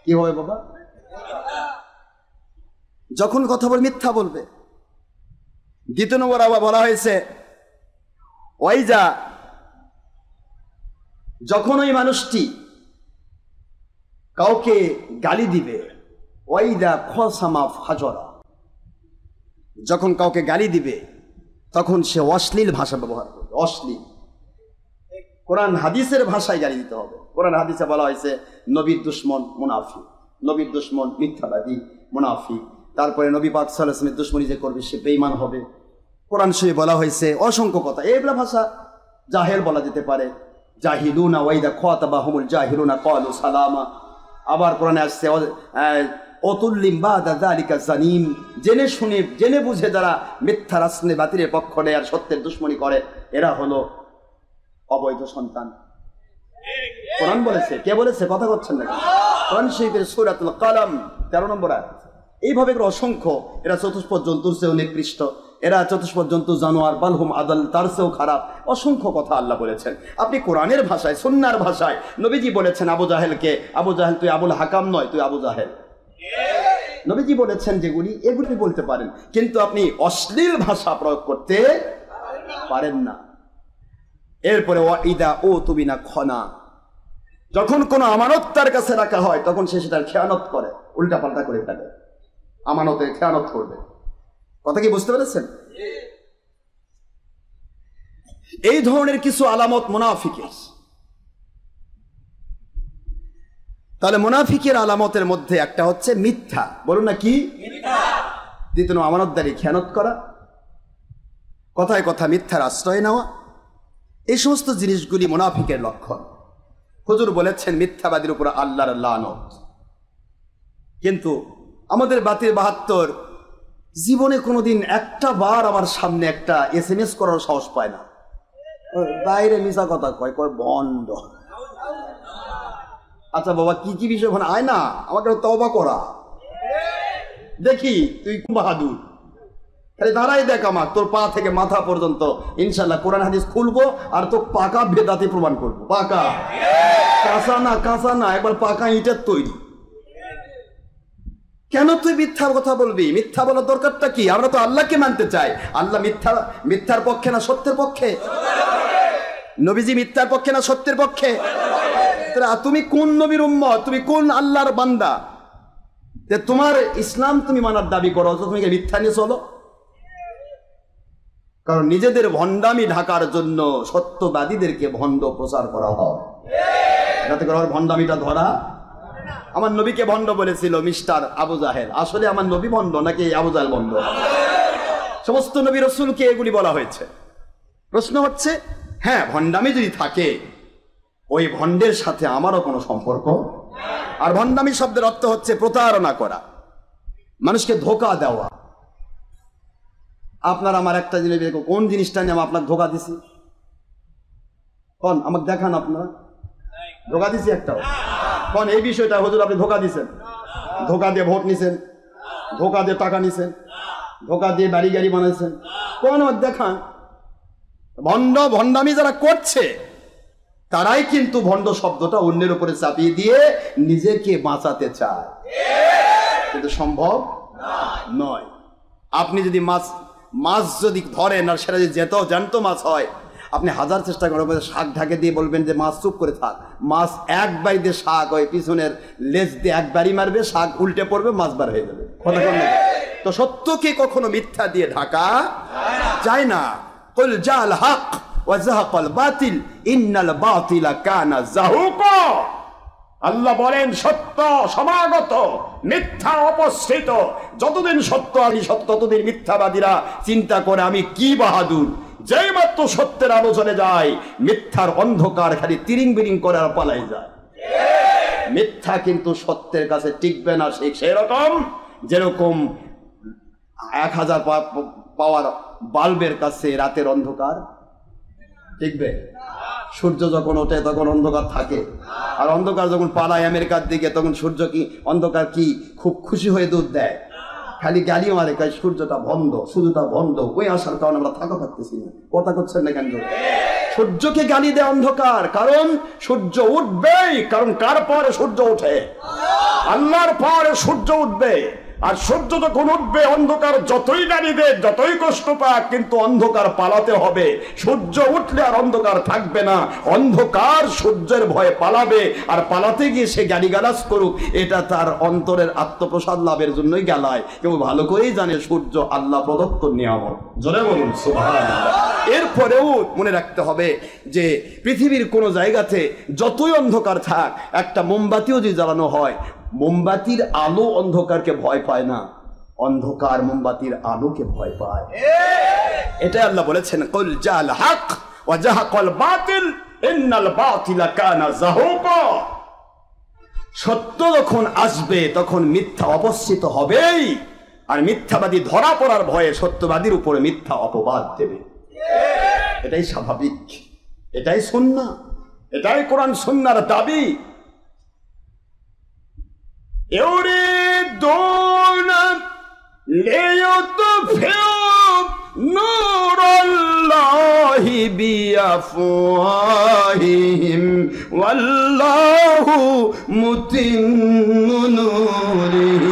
কি হবে বাবা? যখন কথা বলবে মিথ্যা বলবে। দ্বিতীয় নম্বর আবার বলা হয়েছে ওয়াইজা, যখন ওই মানুষটি কাউকে গালি দিবে, ওয়াইদা খসামা ফাজরা, যখন কাউকে গালি দিবে তখন সে অশ্লীল ভাষা ব্যবহার করবে। অশ্লীল, কোরআন হাদিসের ভাষায় গালি দিতে হবে। কোরআন হাদিসে বলা হয়েছে নবীর দুশ্মন মুনাফিক, নবীর দুশ্মন মিথ্যাবাদী মুনাফিক। তারপরে নবী পাক সাল্লাল্লাহু আলাইহি ওয়াসাল্লামের দুশ্মনী যে করবে সে বেঈমান হবে। কোরআন শরীফে বলা হয়েছে অসংখ্য কথা। এইগুলা ভাষা জাহেল বলা যেতে পারে, জাহিলুনা ওয়াইদা খাতাবাহুমুল জাহিলুনা ক্বালু সালামা। আবার কোরআনে আসছে অতুল্লিম বাদা যালিকা জানিম, জেনে শুনে জেনে বুঝে যারা মিথ্যা রাসনে বাতিলের পক্ষ নেয় আর সত্যের দুশ্মনী করে এরা হলো অবৈধ সন্তান। কোরআন বলেছে, কে বলেছে? কথা করছেন না? কোরআন শরীফের সূরাতুল কালাম 13 নম্বর আয়াত। এইভাবে অসংখ্য, এরা চতুষ্পদ জন্তুর চেয়েও নিকৃষ্ট, এরা চতুষ্পদ জন্তু জানোয়ার, বালহুম আদাল, তার চেয়েও খারাপ। অসংখ্য কথা আল্লাহ বলেছেন। আপনি কোরআনের ভাষায়, সুন্নাহর ভাষায় নবীজি বলেছেন আবু জাহেলকে, আবু জাহেল তুই আবুল হাকাম নয়, তুই আবু জাহেল। নবীজি বলেছেন যেগুলি, এগুলি বলতে পারেন, কিন্তু আপনি অশ্লীল ভাষা প্রয়োগ করতে পারেন না। এরপরে ওয়াইদা ও তুমি না খনা, যখন কোনো আমানত তার কাছে রাখা হয় তখন সে সেটার খেয়ানত করে, উল্টা পাল্টা করে ফেলে, আমানতে খেয়ানত করবে। কথা কি বুঝতে পেরেছেন? এই ধরনের কিছু আলামত মুনাফিকের। তাহলে মুনাফিকের আলামতের মধ্যে একটা হচ্ছে মিথ্যা। বলুন না কি? দ্বিতীয় আমানতদারি, খেয়ানত করা, কথায় কথা মিথ্যার আশ্রয় নেওয়া, এই সমস্ত জিনিসগুলি মুনাফিকের লক্ষণ। হুজুর বলেছেন মিথ্যাবাদীর উপর আল্লাহর লানত। কিন্তু আমাদের বাতিল 72 জীবনে কোনোদিন একটা বার আমার সামনে একটা SMS করার সাহস পায় না। বাইরে মিশা কথা কয়, কয় বন্ড। আচ্ছা বাবা কি কি বিষয় ওখানে আয় না, আমাকে তওবা করা দেখি, তুই বাহাদুর, খালি দাঁড়াই দেখ আমার, তোর পা থেকে মাথা পর্যন্ত ইনশাল্লাহ কোরআন হাদিস খুলবো আর তো পাকা বেদাতি প্রমাণ করবো। পাকা, কাঁচা না, কাঁচা না, একবার পাকা ইটের তৈরি। কেন তুই মিথ্যার কথা বলবি? মিথ্যা বলার দরকারটা কি? আমরা তো আল্লাহকে মানতে চাই। আল্লাহ মিথ্যার পক্ষে না সত্যের পক্ষে? নবীজি মিথ্যার পক্ষে না সত্যের পক্ষে? তুমি কোন নবীর উম্মত? তুমি কোন আল্লাহর বান্দা যে তোমার ইসলাম তুমি মানার দাবি করো, তুমি মিথ্যা নিয়ে চলো? কারণ নিজেদের ভণ্ডামি ঢাকার জন্য সত্যবাদীদেরকে ভণ্ড প্রচার করা হয়, যাতে করে ভণ্ডামিটা ধরা। আমার নবীকে ভণ্ড বলেছিল মিস্টার আবু জাহেল। আসলে আমার নবী ভণ্ড নাকি আবু জাহেল ভণ্ড? সমস্ত নবী রাসূলকে এগুলি বলা হয়েছে। প্রশ্ন হচ্ছে, হ্যাঁ ভণ্ডামি যদি থাকে, ওই ভণ্ডের সাথে আমারও কোনো সম্পর্ক। আর ভণ্ডামি শব্দের অর্থ হচ্ছে প্রতারণা করা, মানুষকে ধোঁকা দেওয়া। আপনার আমার একটা জিনিস, কোন জিনিসটা নিয়ে আমি আপনাকে ধোঁকা দিছি? কোন আমাকে দেখান, আপনারা ধোঁকা দিছি একটাও? কোন এই বিষয়টা হুজুর আপনি ধোঁকা দিছেন? ধোঁকা দিয়ে ভোট নিছেন, ধোঁকা দিয়ে টাকা নিছেন, ধোঁকা দিয়ে বাড়ি গাড়ি বানাইছেন, কোন দেখান? ভণ্ডামি যারা করছে তারাই কিন্তু ভণ্ড শব্দটা অন্যের উপরে চাপিয়ে দিয়ে নিজেকে বাঁচাতে চায়, কিন্তু সম্ভব নয়। আপনি যদি মাছ যদি ধরেন আর সেটা যদি জ্যান্ত মাছ হয়, আপনি হাজার চেষ্টা করেন শাক ঢাকে দিয়ে বলবেন যে মাছ চুপ করে থাক, মাছ একবারই দিয়ে শাক হয় পিছনের লেজ দিয়ে একবারই মারবে, শাক উল্টে পড়বে, মাছ বার হয়ে যাবে। তো সত্যকে কখনো মিথ্যা দিয়ে ঢাকা যায় না। কুল জাল হক ওয়া যাহাকাল বাতিল ইন্নাল বাতিলা কানা যাহুকা। আল্লাহ বলেন সত্য সমাগত, মিথ্যা অপসৃত। যতদিন সত্য আমি সত্য, ততদিন মিথ্যাবাদীরা চিন্তা করে আমি কি বাহাদুর। যেই মাত্র সত্যের আলো চলে যায়, মিথ্যার অন্ধকার খালি তিরিং বিরিং করে আর পালাই যায়। মিথ্যা কিন্তু সত্যের কাছে টিকবে না। সেরকম যেরকম 1000 পাওয়ার বাল্বের কাছে রাতের অন্ধকার টিকবে। সূর্য যখন ওঠে তখন অন্ধকার থাকে, আর অন্ধকার যখন পালায় আমেরিকার দিকে তখন সূর্য কি অন্ধকার কি খুব খুশি হয়ে দুধ দেয়, খালি গালিও মারে, কাজ সূর্যটা বন্ধ, সূর্যটা বন্ধ। ওই আসার কারণে আমরা থাকা পারতেছি না। কথা করছেন না কেন? সূর্যকে গালি দেয় অন্ধকার, কারণ সূর্য উঠবেই, কারণ কার পরে সূর্য ওঠে? আল্লাহর পরে সূর্য উঠবে। আর সূর্য যখন উঠবে অন্ধকার যতই গালি দেয়, যতই কষ্ট পাক, কিন্তু অন্ধকার পালাতে হবে। সূর্য উঠলে আর অন্ধকার থাকবে না, অন্ধকার সূর্যের ভয়ে পালাবে, আর পালাতে গিয়ে সে গালিগালাজ করুক, এটা তার অন্তরের আত্মপ্রসাদ লাভের জন্যই গালায়। কেউ ভালো করেই জানে সূর্য আল্লাহ প্রদত্ত নিয়ামত। জোরে বলুন সুবহানাল্লাহ। এরপরেও মনে রাখতে হবে যে পৃথিবীর কোনো জায়গাতে যতই অন্ধকার থাক, একটা মোমবাতিও যদি জ্বালানো হয়, মোমবাতির আলো অন্ধকারকে ভয় পায় না, অন্ধকার মোমবাতির আলোকে ভয় পায়। এটা আল্লাহ বলেছেন, কুল জাল হক ওয়া জাহাকাল বাতিল ইন্নাল বাতিলা কানা যাহুকা। সত্য যখন আসবে তখন মিথ্যা অবস্থিত হবেই, আর মিথ্যাবাদী ধরা পড়ার ভয়ে সত্যবাদীর উপরে মিথ্যা অপবাদ দেবে। এটাই স্বাভাবিক, এটাই সুন্নাহ, এটাই কোরআন সুন্নাহর দাবি। يريدون ليطفئوا نور الله بأفواههم والله متم نوره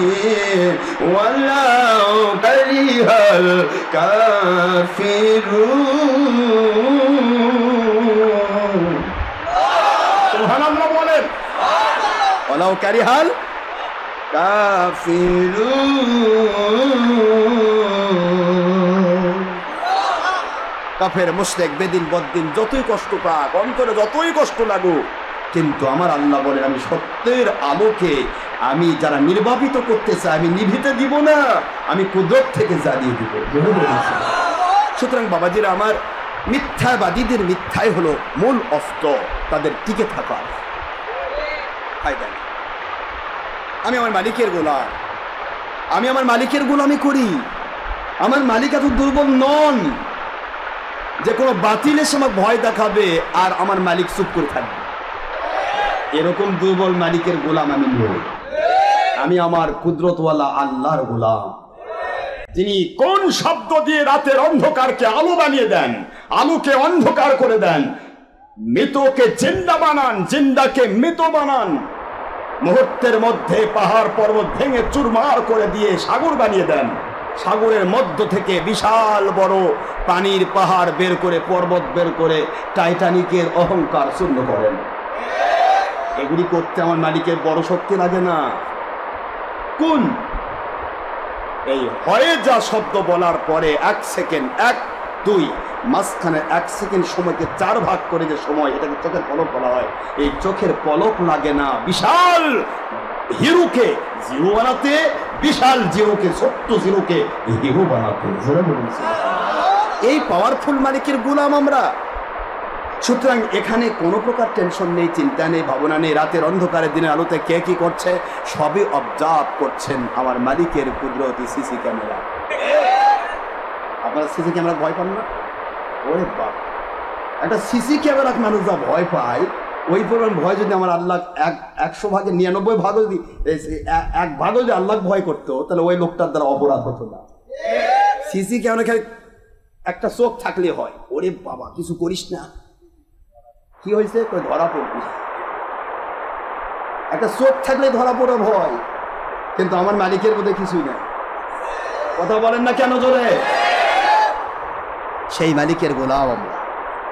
ولو كره الكافرون سبحان الله বলেন ولو كره কাফের মুশরিক বেদিন বদ্দিন যতই কষ্ট পাক, অন্তরে যতই কষ্ট লাগুক, কিন্তু আমার আল্লাহ বলেন আমি সত্যের আলোকে আমি যারা নির্বাপিত করতে চাই আমি নিভিতে দিব না, আমি কুদরত থেকে জ্বালিয়ে দিব। সুতরাং বাবাজিরা আমার, মিথ্যাবাদীদের মিথ্যাই হলো মূল অস্ত্র তাদের টিকে থাকা। আমি আমার মালিকের গোলাম, আমি আমার মালিকের গোলামি করি। আমার মালিক এত দুর্বল নন যে কোনো বাতিলের সময় ভয় দেখাবে আর আমার মালিক চুপ করে থাকবে। এরকম দুর্বল মালিকের গোলাম আমি নই। আমি আমার কুদরতওয়ালা আল্লাহর গোলাম, যিনি কোন শব্দ দিয়ে রাতের অন্ধকারকে আলো বানিয়ে দেন, আলোকে অন্ধকার করে দেন, মৃতকে জিন্দা বানান, জিন্দাকে মৃত বানান। মুহূর্তের মধ্যে পাহাড় পর্বত ভেঙে চুরমার করে দিয়ে সাগর বানিয়ে দেন, সাগরের মধ্য থেকে বিশাল বড় পানির পাহাড় বের করে, পর্বত বের করে টাইটানিকের অহংকার শূন্য করেন। এগুলি করতে আমার মালিকের বড় শক্তি লাগে না। কোন এই হয়ে যা শব্দ বলার পরে 1 সেকেন্ড, 1, 2 মাঝখানে 1 সেকেন্ড সময়কে 4 ভাগ করে যে সময়, এটাকে চোখের পলক বলা হয়। এই চোখের পলক লাগে না বিশাল হিরোকে জিরো বানাতে, বিশাল জিরোকে, ছোট্ট জিরোকে হিরো বানাতে। এই পাওয়ারফুল মালিকের গোলাম আমরা। সুতরাং এখানে কোনো প্রকার টেনশন নেই, চিন্তা নেই, ভাবনা নেই। রাতের অন্ধকারে দিনের আলোতে কে কি করছে সবই অবজার্ভ করছেন আমার মালিকের কুদরতি সিসি ক্যামেরা। আপনারা সিসি ক্যামেরা ভয় পান না? ওরে বাপ, একটা সিসি ক্যামেরা মানুষ যা ভয় পায়, ওই পরিমাণ ভয় যদি আমার আল্লাহ 100 ভাগে 99 ভাগ যদি 1 ভাগ যদি আল্লাহ ভয় করতো, তাহলে ওই লোকটার দ্বারা অপরাধ হতো না। সিসি ক্যামেরা একটা চোখ থাকলে হয়, ওরে বাবা কিছু করিস না, কি হয়েছে ধরা পড়বি। একটা চোখ থাকলে ধরা পড়ে ভয়, কিন্তু আমার মালিকের মধ্যে কিছুই না। কথা বলেন না কেন জোরে? সেই মালিকের গোলাম আমরা।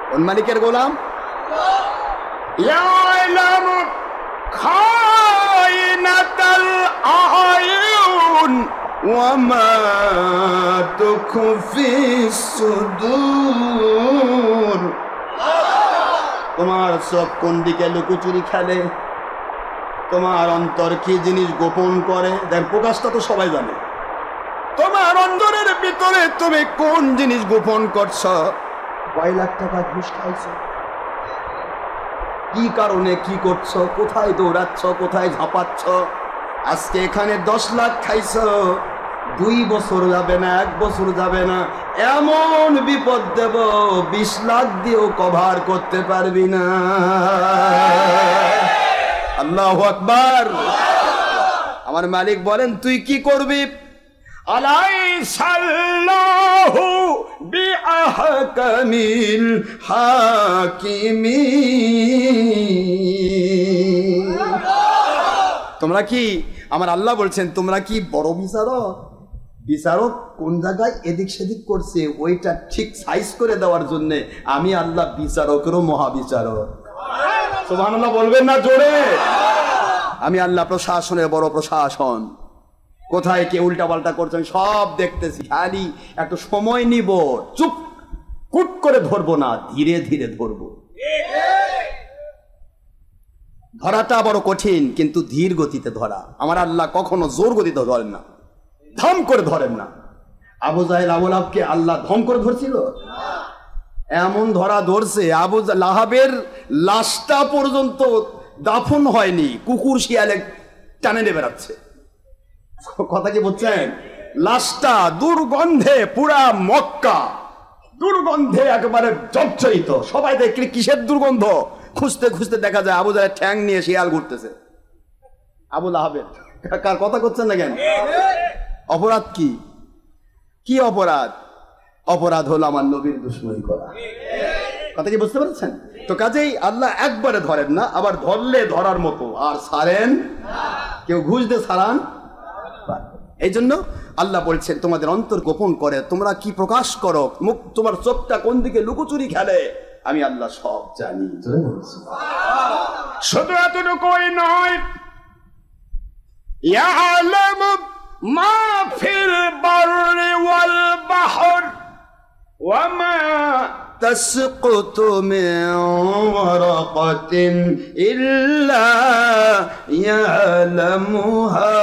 কোন মালিকের গোলাম? ইয়ালামু খায়নাতাল আয়ুন ওয়া মা তুখফিস সুদূর। তোমার চোখ কোন দিকে লুকোচুরি খেলে, তোমার অন্তর কি জিনিস গোপন করে, দেখ প্রকাশটা তো সবাই জানে। তোমার অন্তরের ভিতরে তুমি কোন জিনিস গোপন করছ? কয় লাখ টাকা ঘুষ খাইছো, কি কারণে কি করছো, কোথায় দৌড়াচ্ছ, কোথায় ঝাঁপাচ্ছ? আজকে এখানে 10 লাখ খাইছো, 2 বছর যাবে না, 1 বছর যাবে না, এমন বিপদ দেব 20 লাখ দিয়েও কভার করতে পারবি না। আল্লাহু আকবার। আমার মালিক বলেন তুই কি করবি? আলাইসাল্লাহু বিআহকামিল হাকিমিন। তোমরা কি, আমার আল্লাহ বলছেন, তোমরা কি বড় বিচারক? বিচারক কোন জায়গায় এদিক সেদিক করছে ওইটা ঠিক সাইজ করে দেওয়ার জন্য আমি আল্লাহ বিচারকেরও মহাবিচারক। সুবহানাল্লাহ বলবেন না জোরে? আমি আল্লাহ প্রশাসনের বড় প্রশাসন। কোথায় কে উল্টা পাল্টা করছে আমি সব দেখতেছি, খালি একটু সময় নিব, চুপ কুট করে ধরবো না, ধীরে ধীরে ধরবো। ধরাটা বড় কঠিন, কিন্তু ধীর গতিতে ধরা। আমার আল্লাহ কখনো জোর গতিতে ধরেন না, ধম করে ধরেন না। আবু জাহেল আবু লাহাবকে আল্লাহ ধম করে ধরছিল? এমন ধরা ধরছে আবু লাহাবের লাশটা পর্যন্ত দাফন হয়নি, কুকুর শিয়ালে টানে নিয়ে বেড়াচ্ছে। কথা কি বলছেন? লাশটা দুর্গন্ধে পুরা মক্কা, দুর্গন্ধে একেবারে জর্জরিত। সবাই দেখলে কিসের দুর্গন্ধ? খুঁজতে খুঁজতে দেখা যায় আবু জাহেল ঠ্যাং নিয়ে শিয়াল ঘুরতেছে। আবু লাহাবের কার কথা করছেন না কেন? অপরাধ কি? কি অপরাধ? অপরাধ হলো আমার নবীর দুশমনি করা। কথা কি বুঝতে পারছেন? তো কাজেই আল্লাহ একবারে ধরেন না, আবার ধরলে ধরার মতো, আর ছাড়েন কেউ ঘুষ দিয়ে ছাড়ান। এই জন্য আল্লাহ বলছেন তোমাদের অন্তর গোপন করে, তোমরা কি প্রকাশ করো, মুখ তোমার চোখটা কোন দিকে লুকোচুরি খেলে, আমি আল্লাহ সব জানি। শুধু এতটুকুই নয়, ইয়ালামু মা ফিল বাররি ওয়াল বাহর ওয়া মা তাসকুতু মিন ওয়ারাকাতিন ইল্লা ইয়ালামুহা।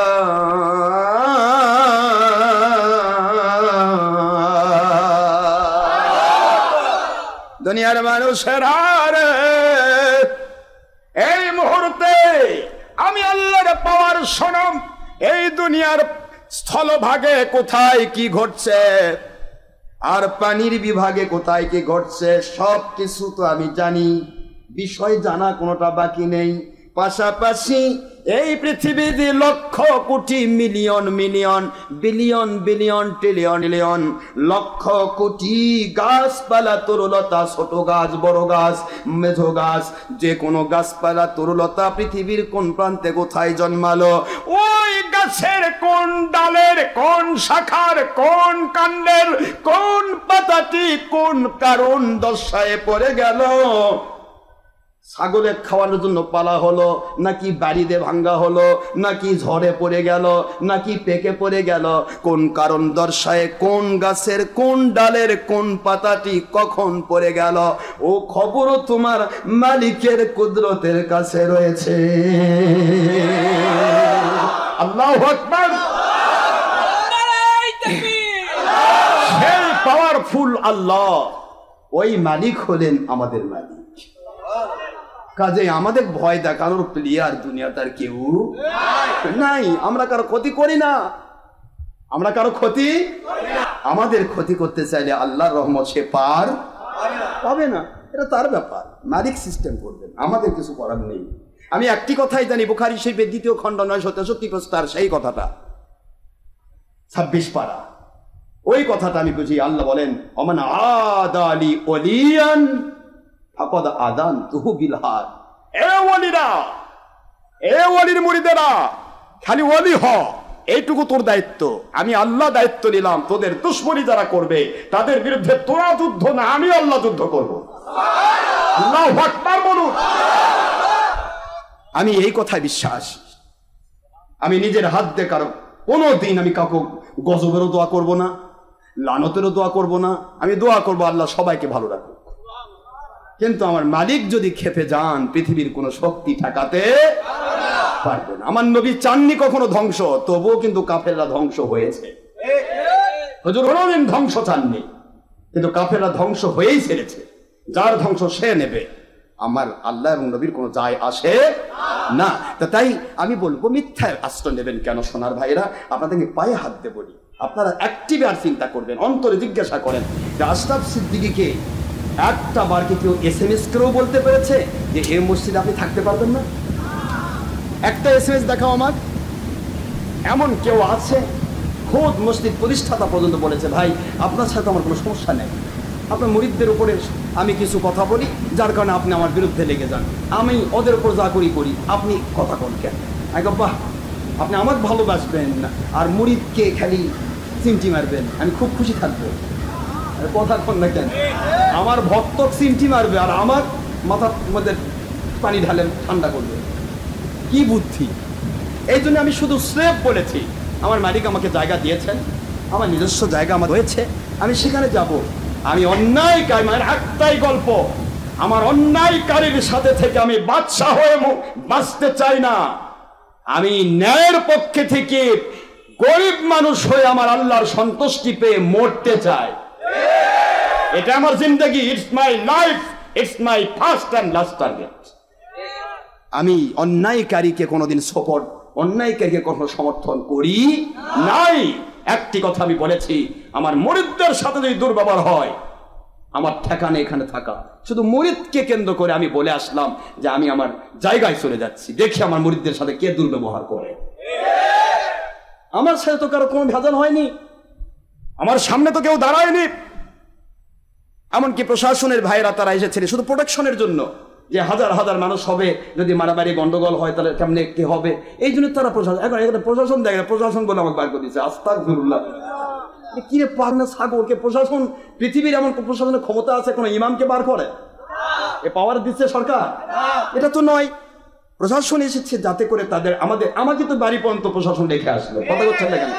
দুনিয়ার মানুষেরা এই মুহূর্তে আমি আল্লাহর পাওয়ার শোনম, এই দুনিয়ার স্থলভাগে কোথায় কি ঘটছে আর পানির বিভাগে কোথায় কি ঘটছে সব কিছু তো আমি জানি। বিষয় জানা কোনোটা বাকি নেই। পাশাপাশি এই পৃথিবীতে lakh crore million million billion billion trillion trillion lakh crore গাছপালা তরুলতা, ছোট গাছ বড় গাছ মেঝো গাছ, যে কোনো গাছপালা তরুলতা পৃথিবীর কোন প্রান্তে কোথায় জন্মালো, ওই গাছের কোন ডালের কোন শাখার কোন কাণ্ডের কোন পাতাটি কোন কারণ দশায় পড়ে গেল, ছাগলের খাওয়ানোর জন্য পালা হলো নাকি বাড়িতে ভাঙ্গা হলো নাকি ঝড়ে পড়ে গেল নাকি পেকে পড়ে গেল, কোন কারণ দর্শায় কোন গাছের কোন ডালের কোন পাতাটি কখন পড়ে গেল, ও খবরও তোমার মালিকের কুদরতের কাছে রয়েছে। আল্লাহু আকবার। সেই পাওয়ারফুল আল্লাহ, ওই মালিক হলেন আমাদের মালিক। কাজে আমাদের ভয় দেখানোর প্লেয়ার দুনিয়াতে আর কেউ নাই। আমরা কারো ক্ষতি করি না, আমরা কারো ক্ষতি, আমাদের ক্ষতি করতে চাইলে আল্লাহর রহমত সে পার পাবে না, এটা তার ব্যাপার, মালিক সিস্টেম করবেন, আমাদের কিছু করার নেই। আমি একটি কথাই জানি, বুখারী শরীফের 2য় খণ্ড 963 পৃষ্ঠার সেই কথাটা 26 পারা, ওই কথাটা আমি বুঝি। আল্লাহ বলেন ওমান আদালি ওলিয়ান ফাকাদ আযানতুহু বিল হার। এ ওলিরা, এ ওলির মুরিদেরা, খালি ওলি হ, এইটুকু তোর দায়িত্ব। আমি আল্লাহ দায়িত্ব নিলাম, তোদের দুশমনি যারা করবে তাদের বিরুদ্ধে তোরা যুদ্ধ না, আমি আল্লাহ যুদ্ধ করব। আল্লাহু আকবার বলুন। আমি এই কথায় বিশ্বাস। আমি নিজের হাত দিয়ে কারো কোনোদিন আমি কাউকে গজবেরও দোয়া করব না, লানতেরও দোয়া করব না। আমি দোয়া করব আল্লাহ সবাইকে ভালো রাখুক। কিন্তু আমার মালিক যদি খেপে যান, পৃথিবীর কোন শক্তি ঠেকাতে পারবে না। আমার নবী চাননি কখনো ধ্বংস, তবুও কিন্তু কাফেররা ধ্বংস হয়েছে। হুজুর কোনদিন ধ্বংস চাননি, কিন্তু কাফেররা ধ্বংস হয়েই ছেড়েছে। যার ধ্বংস সে নেবে, আমার আল্লাহ এবং নবীর কোনো যায় আসে না। তাই আমি বলবো মিথ্যায় আশ্রয় নেবেন কেন সোনার ভাইরা? আপনাদেরকে পায়ে হাত দিয়ে বলি, আপনারা অ্যাক্টিভ আর চিন্তা করবেন, অন্তরে জিজ্ঞাসা করেন যে আশরাফ সিদ্দিকীকে একটা বার কি কেউ SMS করেও বলতে পেরেছে যে এই মসজিদে আপনি থাকতে পারবেন না? একটা SMS দেখাও আমার। এমন কেউ আছে? খোদ মসজিদ প্রতিষ্ঠাতা পর্যন্ত বলেছে, ভাই আপনার সাথে আমার কোনো সমস্যা নেই, আপনার মুরিদদের উপরে আমি কিছু কথা বলি যার কারণে আপনি আমার বিরুদ্ধে লেগে যান, আমি ওদের উপর যা করি আপনি কথা বল কেন? বাহ, আপনি আমাকে ভালোবাসবেন না আর মুরিদকে খালি চিমটি মারবেন, আমি খুব খুশি থাকবো। কথা কন না কেন? আমার ভক্ত চিমটি মারবে আর আমার মাথার মধ্যে পানি ঢালেন, ঠান্ডা করবে, কি বুদ্ধি! এই জন্য আমি শুধু স্রেফ বলেছি, আমার মালিক আমাকে জায়গা দিয়েছেন, আমার নিজস্ব জায়গা আমার রয়েছে, আমি সেখানে যাব। আমি অন্যায়কারী, মানে একটাই গল্প, আমার অন্যায়কারীর সাথে থেকে আমি বাদশা হয়ে বাঁচতে চাই না, আমি ন্যায়ের পক্ষে থেকে গরিব মানুষ হয়ে আমার আল্লাহর সন্তুষ্টি পেয়ে মরতে চাই। এটা আমার জিন্দগি, it's my life, it's my first and last target. আমি অন্যায়কারীকে কোনোদিন সাপোর্ট, অন্যায়কারীকে কখনো সমর্থন করি নাই। একটি কথা আমি বলেছি, আমার মুরিদদের সাথে যদি দুর্ব্যবহার হয় আমার ঠিকানা এখানে থাকা। শুধু মুরিদকে কেন্দ্র করে আমি বলে আসলাম যে আমি আমার জায়গায় চলে যাচ্ছি, দেখি আমার মুরিদদের সাথে কে দুর্ব্যবহার করে। আমার সাথে তো কারো কোনো ভেজাল হয়নি, আমার সামনে তো কেউ দাঁড়ায়নি, এমনকি প্রশাসনের ভাইরা তারা এসেছিলেন শুধু প্রোটেকশনের জন্য, যে হাজার হাজার মানুষ হবে, যদি মারামারি গন্ডগোল হয় তাহলে কেমনে কি হবে, এই জন্য তারা প্রশাসন, এখন এখানে প্রশাসন দেখে, প্রশাসন বলে আমাকে বার করে দিচ্ছে, আস্তাগফিরুল্লাহ। কি রে পাগনা ছাগলকে প্রশাসন, পৃথিবীর এমন প্রশাসনের ক্ষমতা আছে কোনো ইমামকে বার করে? এ পাওয়ার দিচ্ছে সরকার? এটা তো নয়। প্রশাসন এসেছে যাতে করে তাদের আমাকে তো বাড়ি পর্যন্ত প্রশাসন রেখে আসলো, কথা বলছেন না কেন?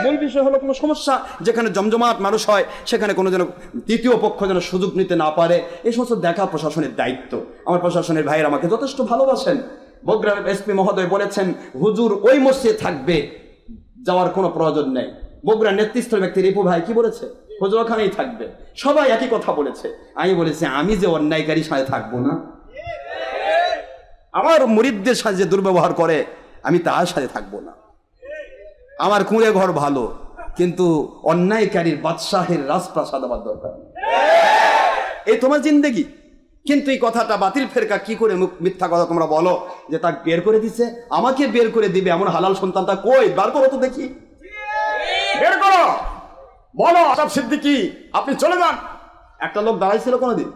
মূল বিষয় হলো কোনো সমস্যা যেখানে জমজমাট মানুষ হয় সেখানে কোনো যেন তৃতীয় পক্ষ যেন সুযোগ নিতে না পারে, এই সমস্ত দেখা প্রশাসনের দায়িত্ব। আমার প্রশাসনের ভাইয়ের আমাকে যথেষ্ট ভালোবাসেন। বগুড়ার এসপি মহোদয় বলেছেন হুজুর ওই মসজিদে থাকবে, যাওয়ার কোনো প্রয়োজন নেই। বগুড়ার নেতৃত্বের ব্যক্তি রিপু ভাই কি বলেছে, হুজুর ওখানেই থাকবে। সবাই একই কথা বলেছে। আমি বলেছি আমি যে অন্যায়কারীর সাথে থাকবো না, আমার মুরিদদের সাথে যে দুর্ব্যবহার করে আমি তার সাথে থাকবো না। আমার কুঁড়ে ঘর ভালো, কিন্তু অন্যায়কারীর বাদশাহের রাজপ্রাসাদ আমার দরকার। এই তোমার জিন্দেগি। কিন্তু এই কথাটা বাতিল ফেরকা কি করে মিথ্যা কথা তোমরা বলো যে তা বের করে দিছে, আমাকে বের করে দিবে এমন হালাল সন্তানটা কই? বার করো তো দেখি, বের করো, বলো আশরাফ সিদ্দিকী আপনি চলে যান। একটা লোক দাঁড়াইছিল কোনোদিন?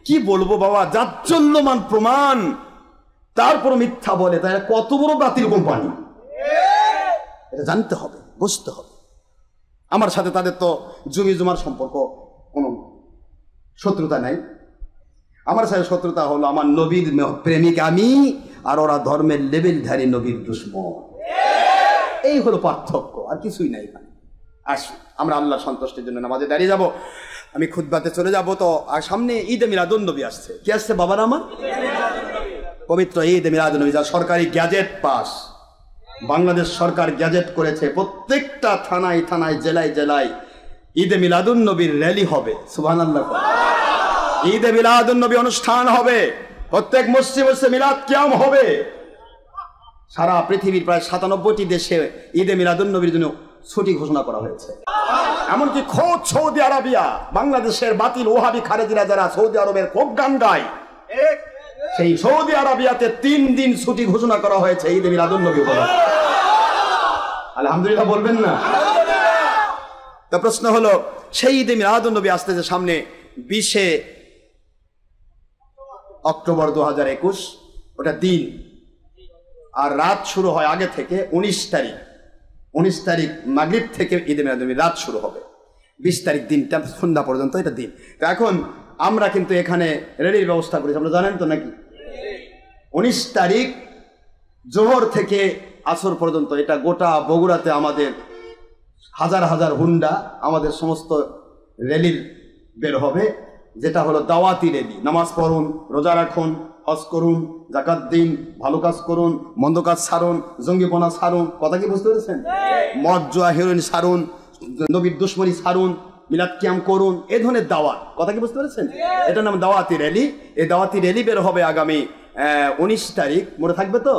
কি বলবো বাবা, জাজ্জল্যমান প্রমাণ, তারপর মিথ্যা বলে, তাই কত বড় বাতিল কোম্পানি, এটা জানতে হবে, বুঝতে হবে। আমার সাথে তাদের তো জমি জমার সম্পর্ক, কোনো শত্রুতা নাই। আমার সাথে শত্রুতা হলো আমার নবীর প্রেমিক আমি, আর ওরা ধর্মের লেবেলধারী নবীর দুশমন। এই হলো পার্থক্য, আর কিছুই নাই। আসুন আমরা আল্লাহর সন্তুষ্টির জন্য নামাজে দাঁড়িয়ে যাব। আমি খুতবাতে চলে যাব। তো আর সামনে ঈদে মিলাদুন নবী আসছে। কি আসছে বাবার আমার? পবিত্র ঈদে মিলাদুন নবী, যা সরকারি গ্যাজেট পাস, বাংলাদেশ সরকার গ্যাজেট করেছে। প্রত্যেকটা থানায় থানায়, জেলায় জেলায় ঈদে মিলাদুন নবীর র্যালি হবে। সুবহানাল্লাহ। ঈদে মিলাদুন নবী অনুষ্ঠান হবে, প্রত্যেক মসজিদে মিলাদ কিয়াম হবে। সারা পৃথিবীর প্রায় 97টি দেশে ঈদে মিলাদুন নবীর জন্য ছুটি ঘোষণা করা হয়েছে। এমনকি খোদ সৌদি আরবিয়া, বাংলাদেশের বাতিল ওহাবি খারেজিরা যারা সৌদি আরবের খুব গান গায়, সেই সৌদি আরবিয়াতে 3 দিন ছুটি ঘোষণা করা হয়েছে ঈদে মিলাদুন নবী উপলক্ষে। আলহামদুলিল্লাহ বলবেন না? তো প্রশ্ন হলো, সেই ঈদে মিলাদুন নবী আসতেছে সামনে 20 অক্টোবর 2021, ওটা দিন। আর রাত শুরু হয় আগে থেকে 19 তারিখ মাগরিব থেকে ঈদে মিলাদুন নবী রাত শুরু হবে। 20 তারিখ দিনটা সন্ধ্যা পর্যন্ত এটা দিন। তো এখন আমরা কিন্তু এখানে রেলির ব্যবস্থা করেছি, আপনারা জানেন তো নাকি? 19 তারিখ জোহর থেকে আসর পর্যন্ত এটা গোটা বগুড়াতে আমাদের হাজার হাজার হুন্ডা, আমাদের সমস্ত রেলির বের হবে, যেটা হলো দাওয়াতি রেলি। নামাজ পড়ুন, রোজা রাখুন, হজ করুন, যাকাত দিন, ভালো কাজ করুন, মন্দ কাজ ছাড়ুন, জঙ্গিপনা ছাড়ুন। কথা কি বুঝতে পেরেছেন? মদ জুয়া হেরোইন ছাড়ুন, নবীর দুশমনী ছাড়ুন, মিলাদ কিয়াম করুন, এ ধরনের দাওয়াত। কথা কি বুঝতে পেরেছেন? এটার নাম দাওয়াতি র্যালি। এই দাওয়াতি র্যালি বের হবে আগামী 19 তারিখ, মনে থাকবে তো?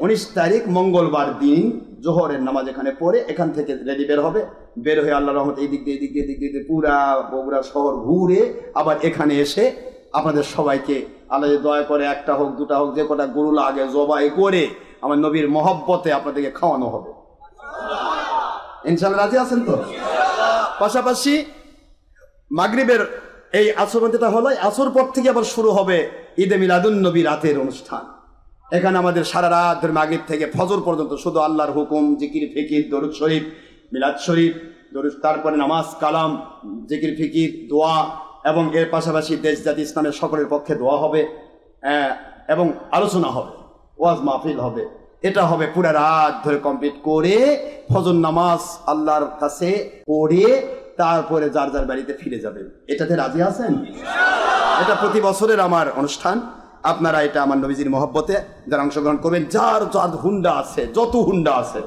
19 তারিখ মঙ্গলবার দিন জোহরের নামাজ এখানে পড়ে এখান থেকে র্যালি বের হবে। বের হয়ে আল্লাহর রহমতে এই দিক দিয়ে এদিক দিয়ে পুরা বগুড়া শহর ঘুরে আবার এখানে এসে আপনাদের সবাইকে আল্লাহ দয়া করে একটা হোক দুটা হোক যে কটা গরু লাগে জবাই করে আমার নবীর মহব্বতে আপনাদেরকে খাওয়ানো হবে। ইনশাআল্লাহ রাজি আছেন তো? পাশাপাশি মাগরিবের এই আসরটা হলো, আসর পর থেকে আবার শুরু হবে ঈদে মিলাদুন্নবী রাতের অনুষ্ঠান। এখানে আমাদের সারা রাত ধরে মাগরিব থেকে ফজর পর্যন্ত শুধু আল্লাহর হুকুম, জিকির ফিকির, দরুদ শরীফ, মিলাদ শরীফ, দরুদ, তারপরে নামাজ, কালাম, জিকির ফিকির, দোয়া, এবং এর পাশাপাশি দেশ জাতি ইসলামের সকলের পক্ষে দোয়া হবে এবং আলোচনা হবে, ওয়াজ মাহফিল হবে। এটা হবে পুরো রাত ধরে কমপ্লিট করে ফজর নামাজ আল্লাহর কাছে পড়ে তারপরে যার যার বাড়িতে ফিরে যাবেন। এটাতে রাজি আছেন? এটা প্রতি বছরের আমার অনুষ্ঠান। আপনারা এটা আমার নবীজির মহব্বতে যারা অংশগ্রহণ করবেন, যার যার হুন্ডা আছে, যত হুন্ডা আছে,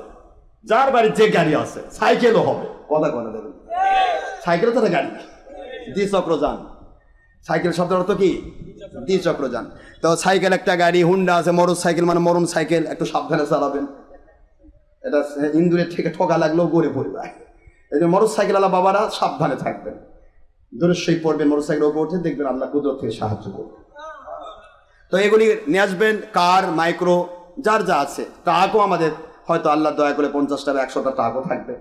যার বাড়ির যে গাড়ি আছে, সাইকেলও হবে, কথা কথা দেবেন, সাইকেলও তো গাড়ি, দ্বিচক্রযান। সাইকেল শব্দের অর্থ কি? দ্বিচক্রযান। তো সাইকেল একটা গাড়ি, হুন্ডা আছে, মোটর সাইকেল মানে মরণ সাইকেল, একটু সাবধানে চালাবেন। এটা ইন্দুরের থেকে ঠকা লাগলেও গড়ে পড়বে। এই যে মোটর সাইকেল আলা বাবারা সাবধানে থাকবেন, দূরস্বই পড়বেন, মোটর সাইকেল উপরে উঠে দেখবেন আল্লাহ কুদরত থেকে সাহায্য করবে। তো এগুলি নিয়ে আসবেন, কার, মাইক্রো, যার যা আছে। ট্রাকও আমাদের হয়তো আল্লাহ দয়া করে 50টা বা 100টা ট্রাকও থাকবে।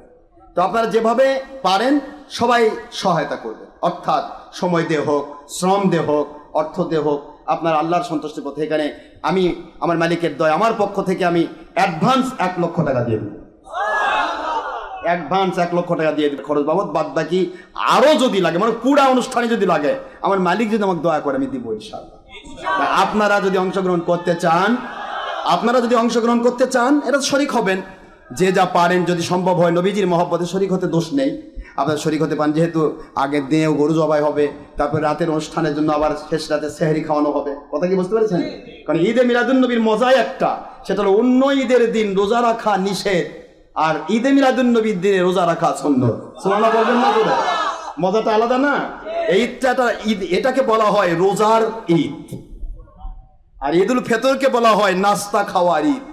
তো আপনারা যেভাবে পারেন সবাই সহায়তা করবেন, অর্থাৎ সময় দিয়ে হোক, শ্রম দিয়ে হোক, অর্থ দিয়ে হোক, আপনার আল্লাহর সন্তুষ্টির পথে। এখানে আমি আমার মালিকের দয়া, আমার পক্ষ থেকে আমি অ্যাডভান্স 1 লক্ষ টাকা দিয়ে দেব, অ্যাডভান্স 1 লক্ষ টাকা দিয়ে দেব খরচ বাবদ। বাদ বাকি আরও যদি লাগে, মানে পুরা অনুষ্ঠানে যদি লাগে, আমার মালিক যদি আমাকে দয়া করে আমি দিব ইনশাআল্লাহ। আপনারা যদি অংশগ্রহণ করতে চান, এটা শরীক হবেন, যে যা পারেন। যদি সম্ভব হয় নবীজির মহব্বতে শরীক হতে দোষ নেই, আপনারা শরীক হতে পারেন। যেহেতু আগের দিনেও গরু জবাই হবে, তারপরে রাতের অনুষ্ঠানের জন্য আবার শেষ রাতে সেহরি খাওয়ানো হবে। কথা কি বুঝতে পেরেছেন? কারণ ঈদে মিলাদুন্নবীর মজাই একটা, সেটা হলো অন্য ঈদের দিন রোজা রাখা নিষেধ, আর ঈদে মিলাদুন্নবীর দিনে রোজা রাখা সুন্নাত। সুবহানাল্লাহ বলবেন না? করে মজাটা আলাদা না? এই ঈদটা ঈদ, এটাকে বলা হয় রোজার ঈদ। আর ঈদুল ফিতরকে বলা হয় নাস্তা খাওয়ার ঈদ।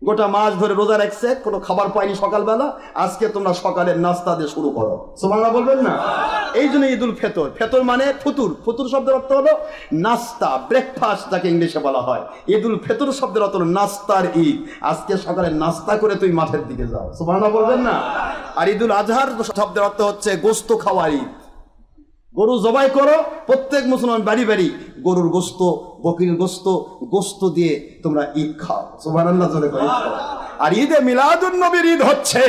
গোটা মাস ধরে রোজা রাখছে, কোনো খাবার পায়নি সকালবেলা, আজকে তোমরা সকালের নাস্তা দিয়ে শুরু করো। সুবহানাল্লাহ বলবেন না? এই জন্য ঈদুল ফিতর। ফিতর মানে ফুতুর, ফুতুর শব্দের অর্থ হলো নাস্তা, ব্রেকফাস্ট যাকে ইংলিশে বলা হয়। ঈদুল ফিতর শব্দের অর্থ হলো নাস্তার ঈদ। আজকে সকালে নাস্তা করে তুই মাঠের দিকে যাও। সুবহানাল্লাহ বলবেন না? আর ঈদুল আজহার শব্দের অর্থ হচ্ছে গোস্ত খাওয়ার ঈদ। গরু জবাই করো, প্রত্যেক মুসলমান বাড়ি বাড়ি গরুর গোস্ত, বকরির গোস্ত দিয়ে তোমরা ঈদ খাও। সুবহানাল্লাহ জোরে করে খাও। আর ঈদে মিলাদুন্নবীর ঈদ হচ্ছে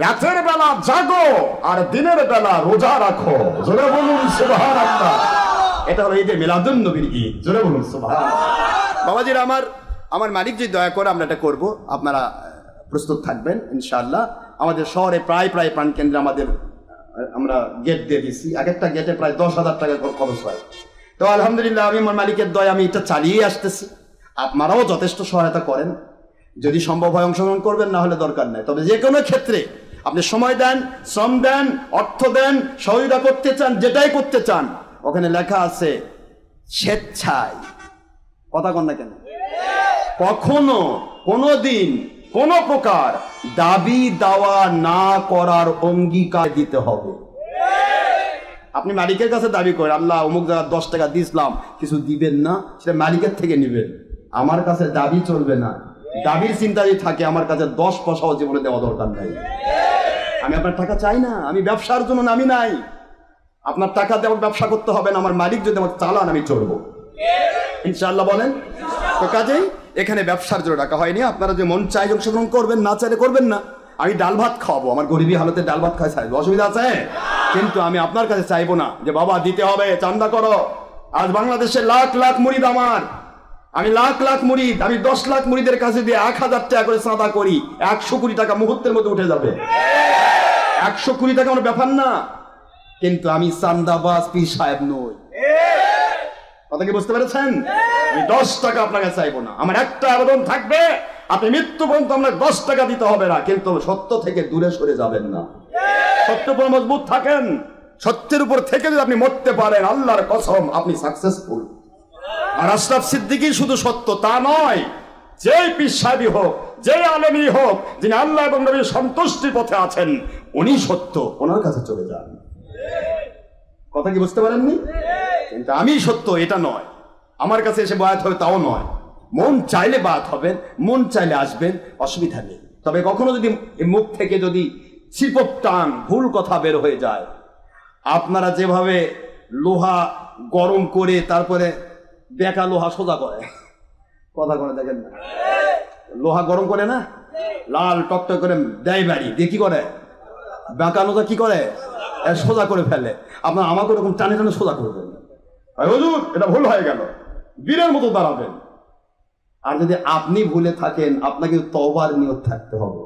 রাতের বেলা জাগো আর দিনের বেলা রোজা রাখো। জোরে বলুন সুবহানাল্লাহ। এটা হলো ঈদে মিলাদুন্নবীর ঈদ। জোরে বলুন সুবহানাল্লাহ। বাবাজিরা আমার মালিক যদি দয়া করে আমরা এটা করবো, আপনারা প্রস্তুত থাকবেন ইনশাআল্লাহ। আমাদের শহরে প্রায় প্রাণকেন্দ্রে আমরা গেট দিয়ে দিচ্ছি, এক একটা গেটে প্রায় 10,000 টাকা খরচ হয়। তো আলহামদুলিল্লাহ আমি আমার মালিকের দয়া আমি এটা চালিয়ে আসতেছি। আপনারাও যথেষ্ট সহায়তা করেন, যদি সম্ভব হয় অংশগ্রহণ করবেন, না হলে দরকার নেই। তবে যে কোনো ক্ষেত্রে আপনি সময় দেন, শ্রম দেন, অর্থ দেন, সহযোগিতা করতে চান, যেটাই করতে চান, ওখানে লেখা আছে স্বেচ্ছায়। কথা কন না কেন? কখনো কোনোদিন কোন প্রকার দাবি দাওয়া না করার অঙ্গীকার দিতে হবে। আপনি মালিকের কাছে দাবি করেন, আল্লাহ অমুক জায়গায় 10 টাকা দিয়েছিলাম, কিছু দিবেন না, সেটা মালিকের থেকে নেবেন। আমার কাছে দাবি চলবে না। দাবির চিন্তা যদি থাকে, আমার কাছে 10 পয়সাও জীবনে দেওয়া দরকার নাই। আমি আপনার টাকা চাই না, আমি ব্যবসার জন্য নামি নাই। আপনার টাকা দিয়ে আমাকে ব্যবসা করতে হবে না, আমার মালিক যদি আমাকে চালান আমি চলবো ইনশাআল্লাহ। বলেন তো? কাজেই এখানে ব্যবসার জন্য টাকা হয়নি। আপনারা যে মন চাই অংশগ্রহণ করবেন, না চাইলে করবেন না। আমি ডাল ভাত খাওয়াবো, আমার গরিবী হালতে ডাল ভাত খাই, চাইবো, অসুবিধা আছে? কিন্তু আমি আপনার কাছে চাইবো না যে বাবা দিতে হবে, চান্দা করো। আজ বাংলাদেশে লাখ লাখ মুরিদ আমার, আমি লাখ লাখ মুরিদ, আমি 10 লাখ মুরিদের কাছে দিয়ে 1000 টাকা করে চাঁদা করি, 100 কোটি টাকা মুহূর্তের মধ্যে উঠে যাবে। 100 কোটি টাকা আমার ব্যাপার না, কিন্তু আমি চান্দাবাজ পীর সাহেব নই। কথা কি বুঝতে পেরেছেন? আমি 10 টাকা আপনাকে চাইবো না। আমার একটা আবেদন থাকবে, আপনি মৃত্যু পর্যন্ত আপনাকে 10 টাকা দিতে হবে না, কিন্তু সত্য থেকে দূরে সরে যাবেন না। সত্যের উপর মজবুত থাকেন। সত্যের উপর থেকে যদি আপনি মরতে পারেন, আল্লাহর কসম আপনি সাকসেসফুল। আর আশরাফ সিদ্দিকী শুধু সত্য তা নয়, যেই পীর সাহেবই হোক, যে আলেমই হোক, যিনি আল্লাহ এবং নবীর সন্তুষ্টির পথে আছেন, উনি সত্য, ওনার কাছে চলে যান। কথা কি বুঝতে পারেননি? কিন্তু আমি সত্য এটা নয়, আমার কাছে এসে বায়াত হবে তাও নয়। মন চাইলে বায়াত হবেন, মন চাইলে আসবেন, অসুবিধা নেই। তবে কখনো যদি মুখ থেকে যদি slip of tongue, ভুল কথা বের হয়ে যায়। আপনারা যেভাবে লোহা গরম করে তারপরে বেকা লোহা সোজা করে, কথা করে দেখেন না, লোহা গরম করে না, লাল টকটক করে দেয় বাড়ি দিয়ে কি করে, বেকা লোহা কি করে, সোজা করে ফেলে। আপনার আমাকে ওরকম টানে টানে সোজা করবেন, হুজুর এটা ভুল হয়ে গেল, বীরের মতো দাঁড়াবেন। আর যদি আপনি ভুলে থাকেন, আপনাকে তওবার নিয়ত থাকতে হবে,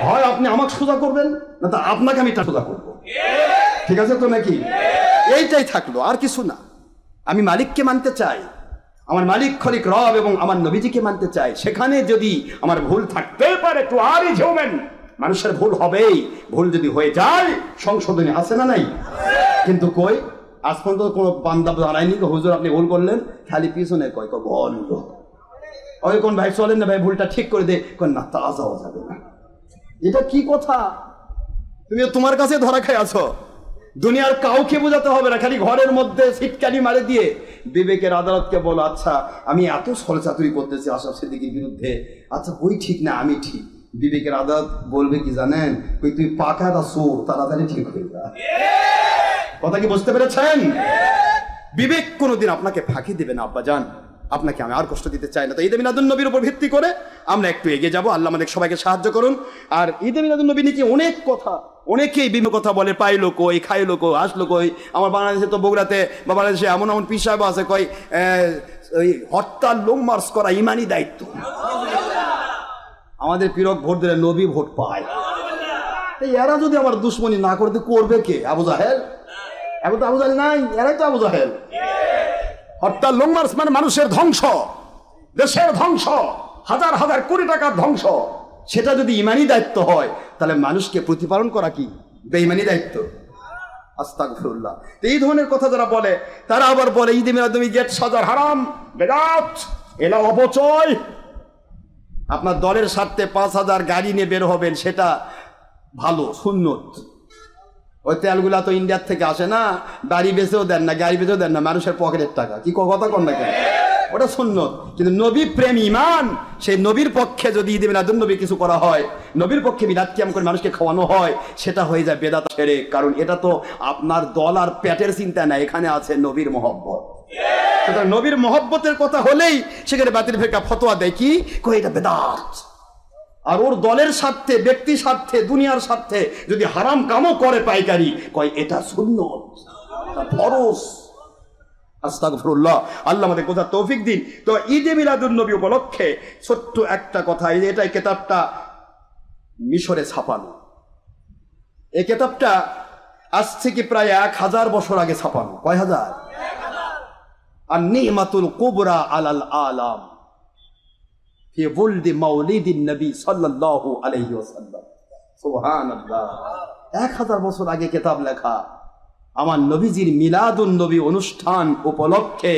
হয় আপনি আমাকে সোজা করবেন, না তো আপনাকে আমি সোজা করবো। ঠিক আছে তো নাকি? এইটাই থাকলো, আর কিছু না। আমি মালিককে মানতে চাই, আমার মালিক খলিক রব এবং আমার নবীজিকে মানতে চাই। সেখানে যদি আমার ভুল থাকতে পারে, তো আরই ঝুমেন, মানুষের ভুল হবেই। ভুল যদি হয়ে যায়, সংশোধনী আছে না নাই? কিন্তু কই আজ পর্যন্ত কোনো বান্দা জানায়নি হুজুর আপনি ভুল করলেন, খালি পিছনে কয় বলল, ওই কোন ভাই চলেন না ভাই ভুলটা ঠিক করে দে, না তা যাওয়া যাবে না। এটা কি কথা? তুমি তোমার কাছে ধরা খাই আছো, দুনিয়ার কাউকে বোঝাতে হবে না, খালি ঘরের মধ্যে সিটকানি মারে দিয়ে বিবেকের আদালতকে বলো, আচ্ছা আমি এত ছলচাতুরি করতেছি আশরাফ সিদ্দিকীর বিরুদ্ধে, আচ্ছা ওই ঠিক না আমি ঠিক। বিবেকের আদালত বলবে কি জানেন, তুই পাকা দা চোর, তাড়াতাড়ি ঠিক হয়ে যা। কথা কি বুঝতে পেরেছেন? বিবেক কোনোদিন আপনাকে ফাঁকি দেবে না আব্বাজান, আপনাকে আমি আর কষ্ট দিতে চাই না। তো ঈদে মিলাদুন নবীর উপর ভিত্তি করে আমরা একটু এগিয়ে যাব। আল্লাহ আমাদের সবাইকে সাহায্য করুন। আর ঈদে মিলাদুন নবী নিয়ে অনেক কথা, অনেকেই বিভিন্ন কথা বলে, পাইলো কই, খাইলো কই, আসলো কই। আমার বাংলাদেশে তো বগুড়াতে বা বাংলাদেশে এমন এমন পীর সাহেব আছে কই ওই হরতাল লং মার্চ করা ইমানি দায়িত্ব। আমাদের পীরক ভোট দিলে নবী ভোট পায়। এরা যদি আমার দুশ্মনী না করতে করবে কে? আবু জাহেল? এখন তো আবু জাহেল নাই, এরাই তো আবু জাহেল। হরতাল লং মার্চ মানে মানুষের ধ্বংস, দেশের ধ্বংস, হাজার হাজার কোটি টাকার ধ্বংস। সেটা যদি ইমানি দায়িত্ব হয়, তাহলে মানুষকে প্রতিপালন করা কি বেঈমানি দায়িত্ব? আস্তাগফিরুল্লাহ। তো এই ধরনের কথা যারা বলে, তারা আবার বলে ঈদে মিলাদুন গেট সাজার হারাম, বেদাত, এলা অপচয়। আপনার দলের স্বার্থে 5000 গাড়ি নিয়ে বের হবেন, সেটা ভালো, সুন্নত। ওই তেলগুলা তো ইন্ডিয়ার থেকে আসে না, বাড়ি বেচেও দেন না, গাড়ি বেচেও দেন না, মানুষের পকেটের টাকা। কি কথা কন না কেন? ওটা সুন্নত। কিন্তু নবী প্রেম ইমান, সেই নবীর পক্ষে যদি ঈদে মিলাদুন নবী কিছু করা হয়, নবীর পক্ষে মিলাদ কিয়াম করে মানুষকে খাওয়ানো হয়, সেটা হয়ে যায় বেদাত শিরক। কারণ এটা তো আপনার দল আর পেটের চিন্তা নাই, এখানে আছে নবীর মহব্বত। সুতরাং নবীর মহব্বতের কথা হলেই সেখানে বাতিল ফেকা ফতোয়া দেয় কি কই এটা বেদাত। আর ওর দলের স্বার্থে, ব্যক্তি স্বার্থে, দুনিয়ার স্বার্থে যদি হারাম কামও করে পাইকারি, কয় এটা সুন্নত, ফরজ। আস্তাগফিরুল্লাহ। আল্লাহ আমাদের কথা তৌফিক দিন। তো ঈদে মিলাদুন নবী উপলক্ষে ছোট্ট একটা কথা, এটাই কিতাবটা মিশরে ছাপানো। এই কিতাবটা আজ থেকে প্রায় 1000 বছর আগে ছাপানো। কয় হাজার? আর নিমাতুল কুবরা আলাল আলাম ফি ওয়ালদি মাউলিদিন নবী সাল্লাল্লাহু আলাইহি ওয়াসাল্লাম। সুবহানাল্লাহ। 1000 বছর আগে কিতাব লেখা। আমার নবীজির মিলাদুন নবী অনুষ্ঠান উপলক্ষে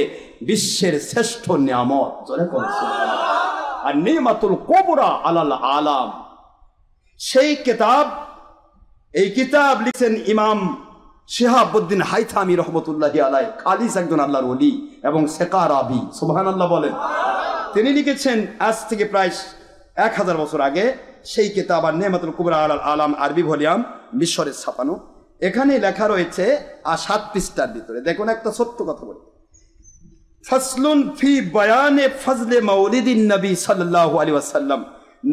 বিশ্বের শ্রেষ্ঠ নিয়ামত, জোরে বলেন সুবহানাল্লাহ। আর নিমাতুল কুবরা আলাল আলাম, সেই কিতাব, এই কিতাব লিখেছেন ইমাম শিহাবউদ্দিন হাইথামি রহমতুল্লাহি আলাইহি, খালিস একজন আল্লাহর ওলি এবং সেকারাবি। সুবহানাল্লাহ বলেন। তিনি লিখেছেন আজ থেকে প্রায় 1000 বছর আগে সেই কিতাব আর নিমাতুল কুবরা আলাল আলাম, আরবি ভলিউম, মিশরে ছাপানো। এখানে লেখা রয়েছে 7 পৃষ্ঠার ভিতরে। দেখুন একটা সত্য কথা বলি, ফাসলুন ফি বায়ানে ফাজলে মাউলিদিন নবী সাল্লাল্লাহু আলাইহি ওয়াসাল্লাম,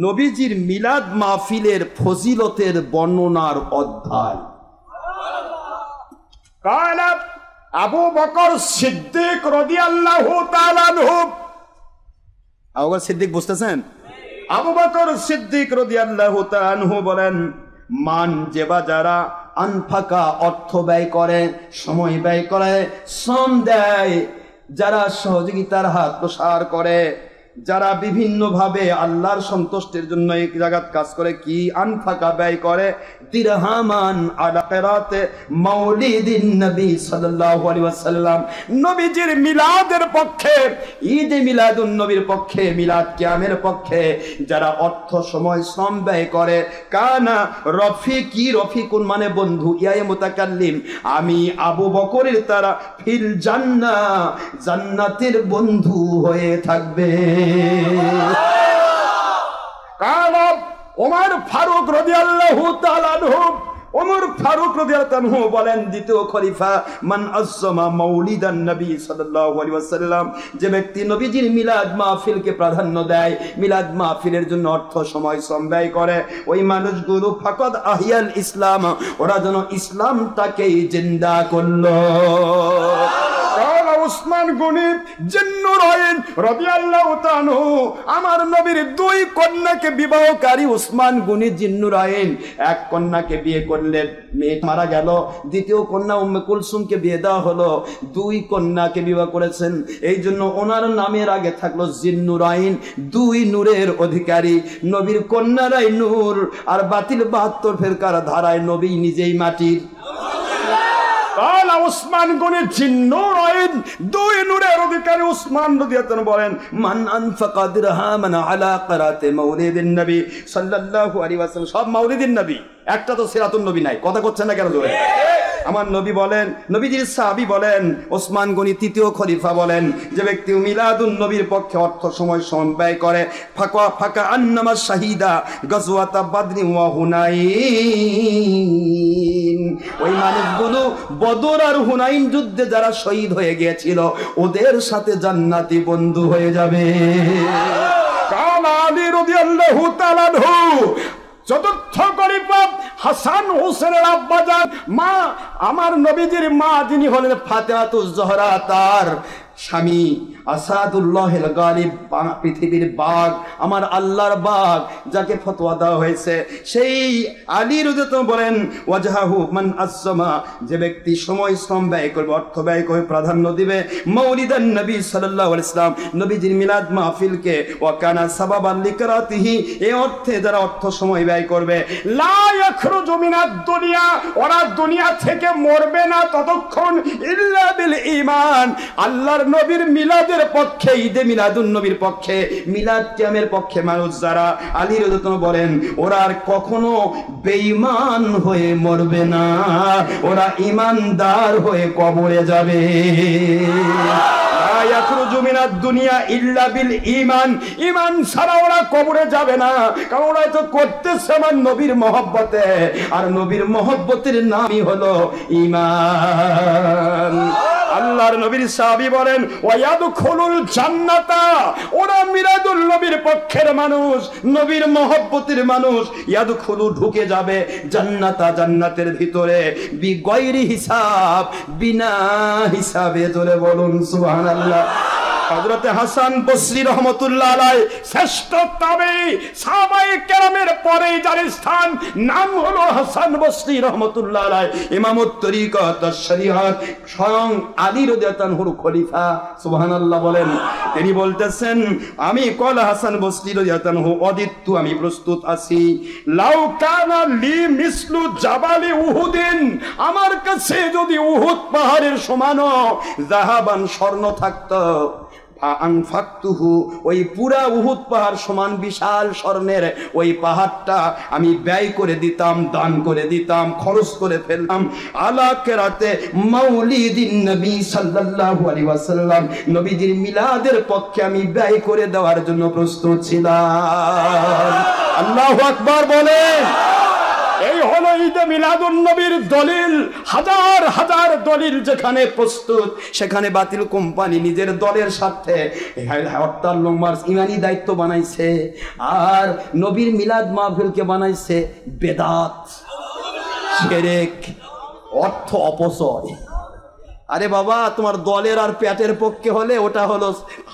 নবীজির মিলাদ মাহফিলের ফজিলতের বর্ণনার অধ্যায়। কালা আবু বকর সিদ্দিক রাদিয়াল্লাহু তাআলা আনহু। আবু বকর সিদ্দিক বুঝতেছেন? আবু বকর সিদ্দিক রাদিয়াল্লাহু তাআলা আনহু বলেন, মান যেবা যারা আনফাকা অর্থ ব্যয় করে, সময় ব্যয় করে, শ্রম দেয়, যারা সহযোগিতার হাত প্রসার করে, যারা বিভিন্নভাবে আল্লাহর সন্তুষ্টির জন্য এক জায়গাত কাজ করে, কি আনফাকা ব্যয় করে, দিরহামান আলা কিরাতে মাউলিদিন নবী সাল্লাল্লাহু আলাইহি ওয়াসাল্লাম, নবীজির মিলাদের পক্ষে, ঈদে মিলাদুন নবীর পক্ষে, মিলাদ কিয়ামের পক্ষে যারা অর্থ, সময়, শ্রম ব্যয় করে, কানা রফিকি, রফিকুন মানে বন্ধু, ইয়া মুতাকাল্লিম, আমি আবু বকরের তারা ফিল জান্নাহ, জান্নাতের বন্ধু হয়ে থাকবে। কারণ ওমর ফারুক রাদিয়াল্লাহু তাআলা আনহু, ওমর ফারুক রাদিয়াল্লাহু আনহু বলেন, দ্বিতীয় খলিফা, মান আযযামা মাউলিদান নবী সাল্লাল্লাহু আলাইহি ওয়াসাল্লাম, যে ব্যক্তি নবীজির মিলাদ মাহফিলকে প্রাধান্য দেয়, মিলাদ মাহফিলের জন্য অর্থ সময় শ্রম ব্যয় করে, ওই মানুষগুলো ফাকাদ আহিয়াল ইসলাম, ওরা যেন ইসলামটাকেই জিন্দা করলো। উসমান গনি জিন্নুরাইন রাদিয়াল্লাহু তাআলা, আমার নবীর দুই কন্যাকে বিবাহকারী উসমান গনি জিন্নুরাইন, এক কন্যাকে বিয়ে করলেন, মেয়ে মারা গেল, দ্বিতীয় কন্যা উম্মে কুলসুমকে বিয়ে দেওয়া হলো, দুই কন্যাকে বিবাহ করেছেন, এই জন্য ওনার নামের আগে থাকলো জিন্নুরাইন, দুই নূরের অধিকারী। নবীর কন্যারাই নূর, আর বাতিল 72 ফেরকার ধারায় নবী নিজেই মাটির। উসমান গনি জিন্নুরাইন, দুই নূরের অধিকারী উসমান রাদিয়াল্লাহু আনহু বলেন, মান আনফাকা দিরহামান আলা কিরাতে মাউলিদিন নবী সাল্লাল্লাহু আলাইহি ওয়াসাল্লাম, সব মাউলিদিন নবী, একটা তো সিরাতুন নবী নাই, কথা করছেন না কেন জোরে? আমার নবী বলেন, নবীজির সাহাবী বলেন, ওসমান গনি তৃতীয় খলিফা বলেন, যে ব্যক্তি মিলাদুন নবীর পক্ষে অর্থ সময় ব্যয় করে, ফাকা ফাকা আন্নামা শাহিদা গাজওয়াতা বাদরি ওয়া হুনাইন, ওই মানুষগুলো বদর আর হুনাইন যুদ্ধে যারা শহীদ হয়ে গিয়েছিল ওদের সাথে জান্নাতি বন্ধু হয়ে যাবে। কাল আলী রাদিয়াল্লাহু তাআলা আনহু, চতুর্থ খলিফা হাসান হোসেনের আব্বাজান, মা আমার নবীজির মা যিনি হলেন ফাতেমাতুজ জোহরা, তার স্বামী আসাদুল্লাহিল গালিব, পৃথিবীর বাঘ, আমার আল্লাহর বাঘ, যাকে ফতোয়া দেওয়া হয়েছে, সেই আলী রাদিয়াল্লাহু আনহু বলেন, ওয়াজহাহু মান আযযামা, যে ব্যক্তি সময় শ্রম ব্যয় করবে, অর্থ ব্যয় করে প্রাধান্য দিবে মাউলিদান নবী সাল্লাল্লাহু আলাইহি ওয়াসাল্লাম, নবীজির মিলাদ মাহফিলকে, ওয়া কানা সাবাবান লিকরাতিহি, এই অর্থে যারা অর্থ সময় ব্যয় করবে, লা ইয়াখরুজু মিনাদ দুনিয়া, ওরা দুনিয়া থেকে মরবে না ততক্ষণ, ইল্লা বিল ঈমান, আল্লাহর নবীর মিলাদের পক্ষে, ঈদে মিলাদুন নবীর পক্ষে, মিলাদ কিয়ামের পক্ষে মানুষ যারা, আলী রাদিয়াল্লাহু আনহু বলেন, ওরা আর কখনো বেঈমান হয়ে মরবে না, ওরা ঈমানদার হয়ে কবরে যাবে। ইয়াখরুজু মিনাদ দুনিয়া ইল্লা বিল ঈমান, ঈমান ছাড়া ওরা কবরে যাবে না, কারণ ওরা তো করতেছে আমার নবীর মহব্বতে, আর নবীর মহব্বতের নামই হলো ঈমান। আল্লাহর নবীর সাহাবী বলেন, ওয়ায়াদখুলুল জান্নাতা, ওরা মিলাদুল নবীর পক্ষের মানুষ, নবীর মহব্বতের মানুষ, ইয়াদখুলু ঢুকে যাবে জান্নাতা, জান্নাতের ভিতরে, বিগয়রি হিসাব, বিনা হিসাবে। জোরে বলুন সুবহানাল্লাহ। হযরতে হাসান বসরি রহমাতুল্লাহ আলাইহি শ্রেষ্ঠ তাবেঈ, সাহাবায়ে কেরামের পরেই যার স্থান, নাম হলো হাসান বসরি রহমাতুল্লাহ আলাইহি, ইমামুত তরিকত শরীয়ত, স্বয়ং আলী রাদিয়াল্লাহু আনহুর খলিফা। সুবহানাল্লাহ বলেন। তিনি বলতেছেন, আমি কল হাসান বসরি রাদিয়াল্লাহু আনহু, অদিত্তু, আমি প্রস্তুত আছি, লাউ কানা লি মিসলু জাবালি উহুদিন, আমার কাছে যদি উহুদ পাহাড়ের সমান যাহাবান স্বর্ণ থাকতো, আনফাকতুহু, ওই পুরা উহুদ পাহাড় সমান বিশাল স্বর্ণের ওই পাহাড়টা আমি ব্যয় করে দিতাম, দান করে দিতাম, খরচ করে ফেললাম, আলা কেরাতে মাউলিদিন নবী সাল্লাল্লাহু আলাইহি ওয়াসাল্লাম, নবীজির মিলাদের পক্ষে আমি ব্যয় করে দেওয়ার জন্য প্রস্তুত ছিলাম। আল্লাহু আকবার বলেন। এই হলো ঈদে মিলাদুন নবীর দলিল। হাজার হাজার দলিল যেখানে প্রস্তুত, সেখানে বাতিল কোম্পানি নিজের দলের স্বার্থে হরতাল লং মার্চ ইমানি দায়িত্ব বানাইছে, আর নবীর মিলাদ মাহফিলকে বানাইছে বেদাত, শিরক, অর্থ অপচয়। আরে বাবা, তোমার দলের আর পেটের পক্ষে হলে ওটা হলো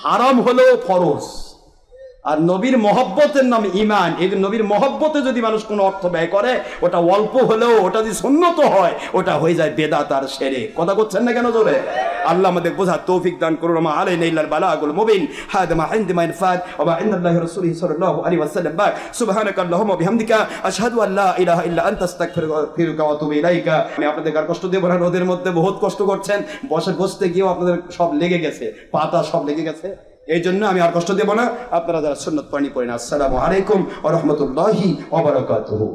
হারাম, হলেও ফরজ। আর নবীর মহব্বতের নাম ঈমান। এই নবীর মহব্বতে যদি মানুষ কোনো অর্থ ব্যয় করে, ওটা অল্প হলেও, ওটা যদি সুন্নত হয়, ওটা হয়ে যায় বেদাত আর শিরক। কথা করছেন না কেন জোরে? আল্লাহ আমাদের বোঝার তৌফিক দান করুন। মা আলাইনা ইল্লাল বালাগুল মুবিন। হাদা মা ইনদামা ইনফাদ ওয়া মা ইনদাল্লাহি রাসূলিহি সাল্লাল্লাহু আলাইহি ওয়াসাল্লাম। সুবহানাকা আল্লাহুম্মা বিহামদিকা আশহাদু আল লা ইলাহা ইল্লা আনতা আস্তাগফিরুকা ওয়া আতুবু ইলাইকা। আমি আপনাদের আর কষ্ট দেব না, রোদের মধ্যে বহুত কষ্ট করছেন, বসতে গিয়েও আপনাদের সব লেগে গেছে, পাতা সব লেগে গেছে, এই জন্য আমি আর কষ্ট দেব না। আপনারা যারা সুন্নত পানি পড়েন, আসসালামু আলাইকুম ওয়া রাহমাতুল্লাহি ওয়া বারাকাতুহু।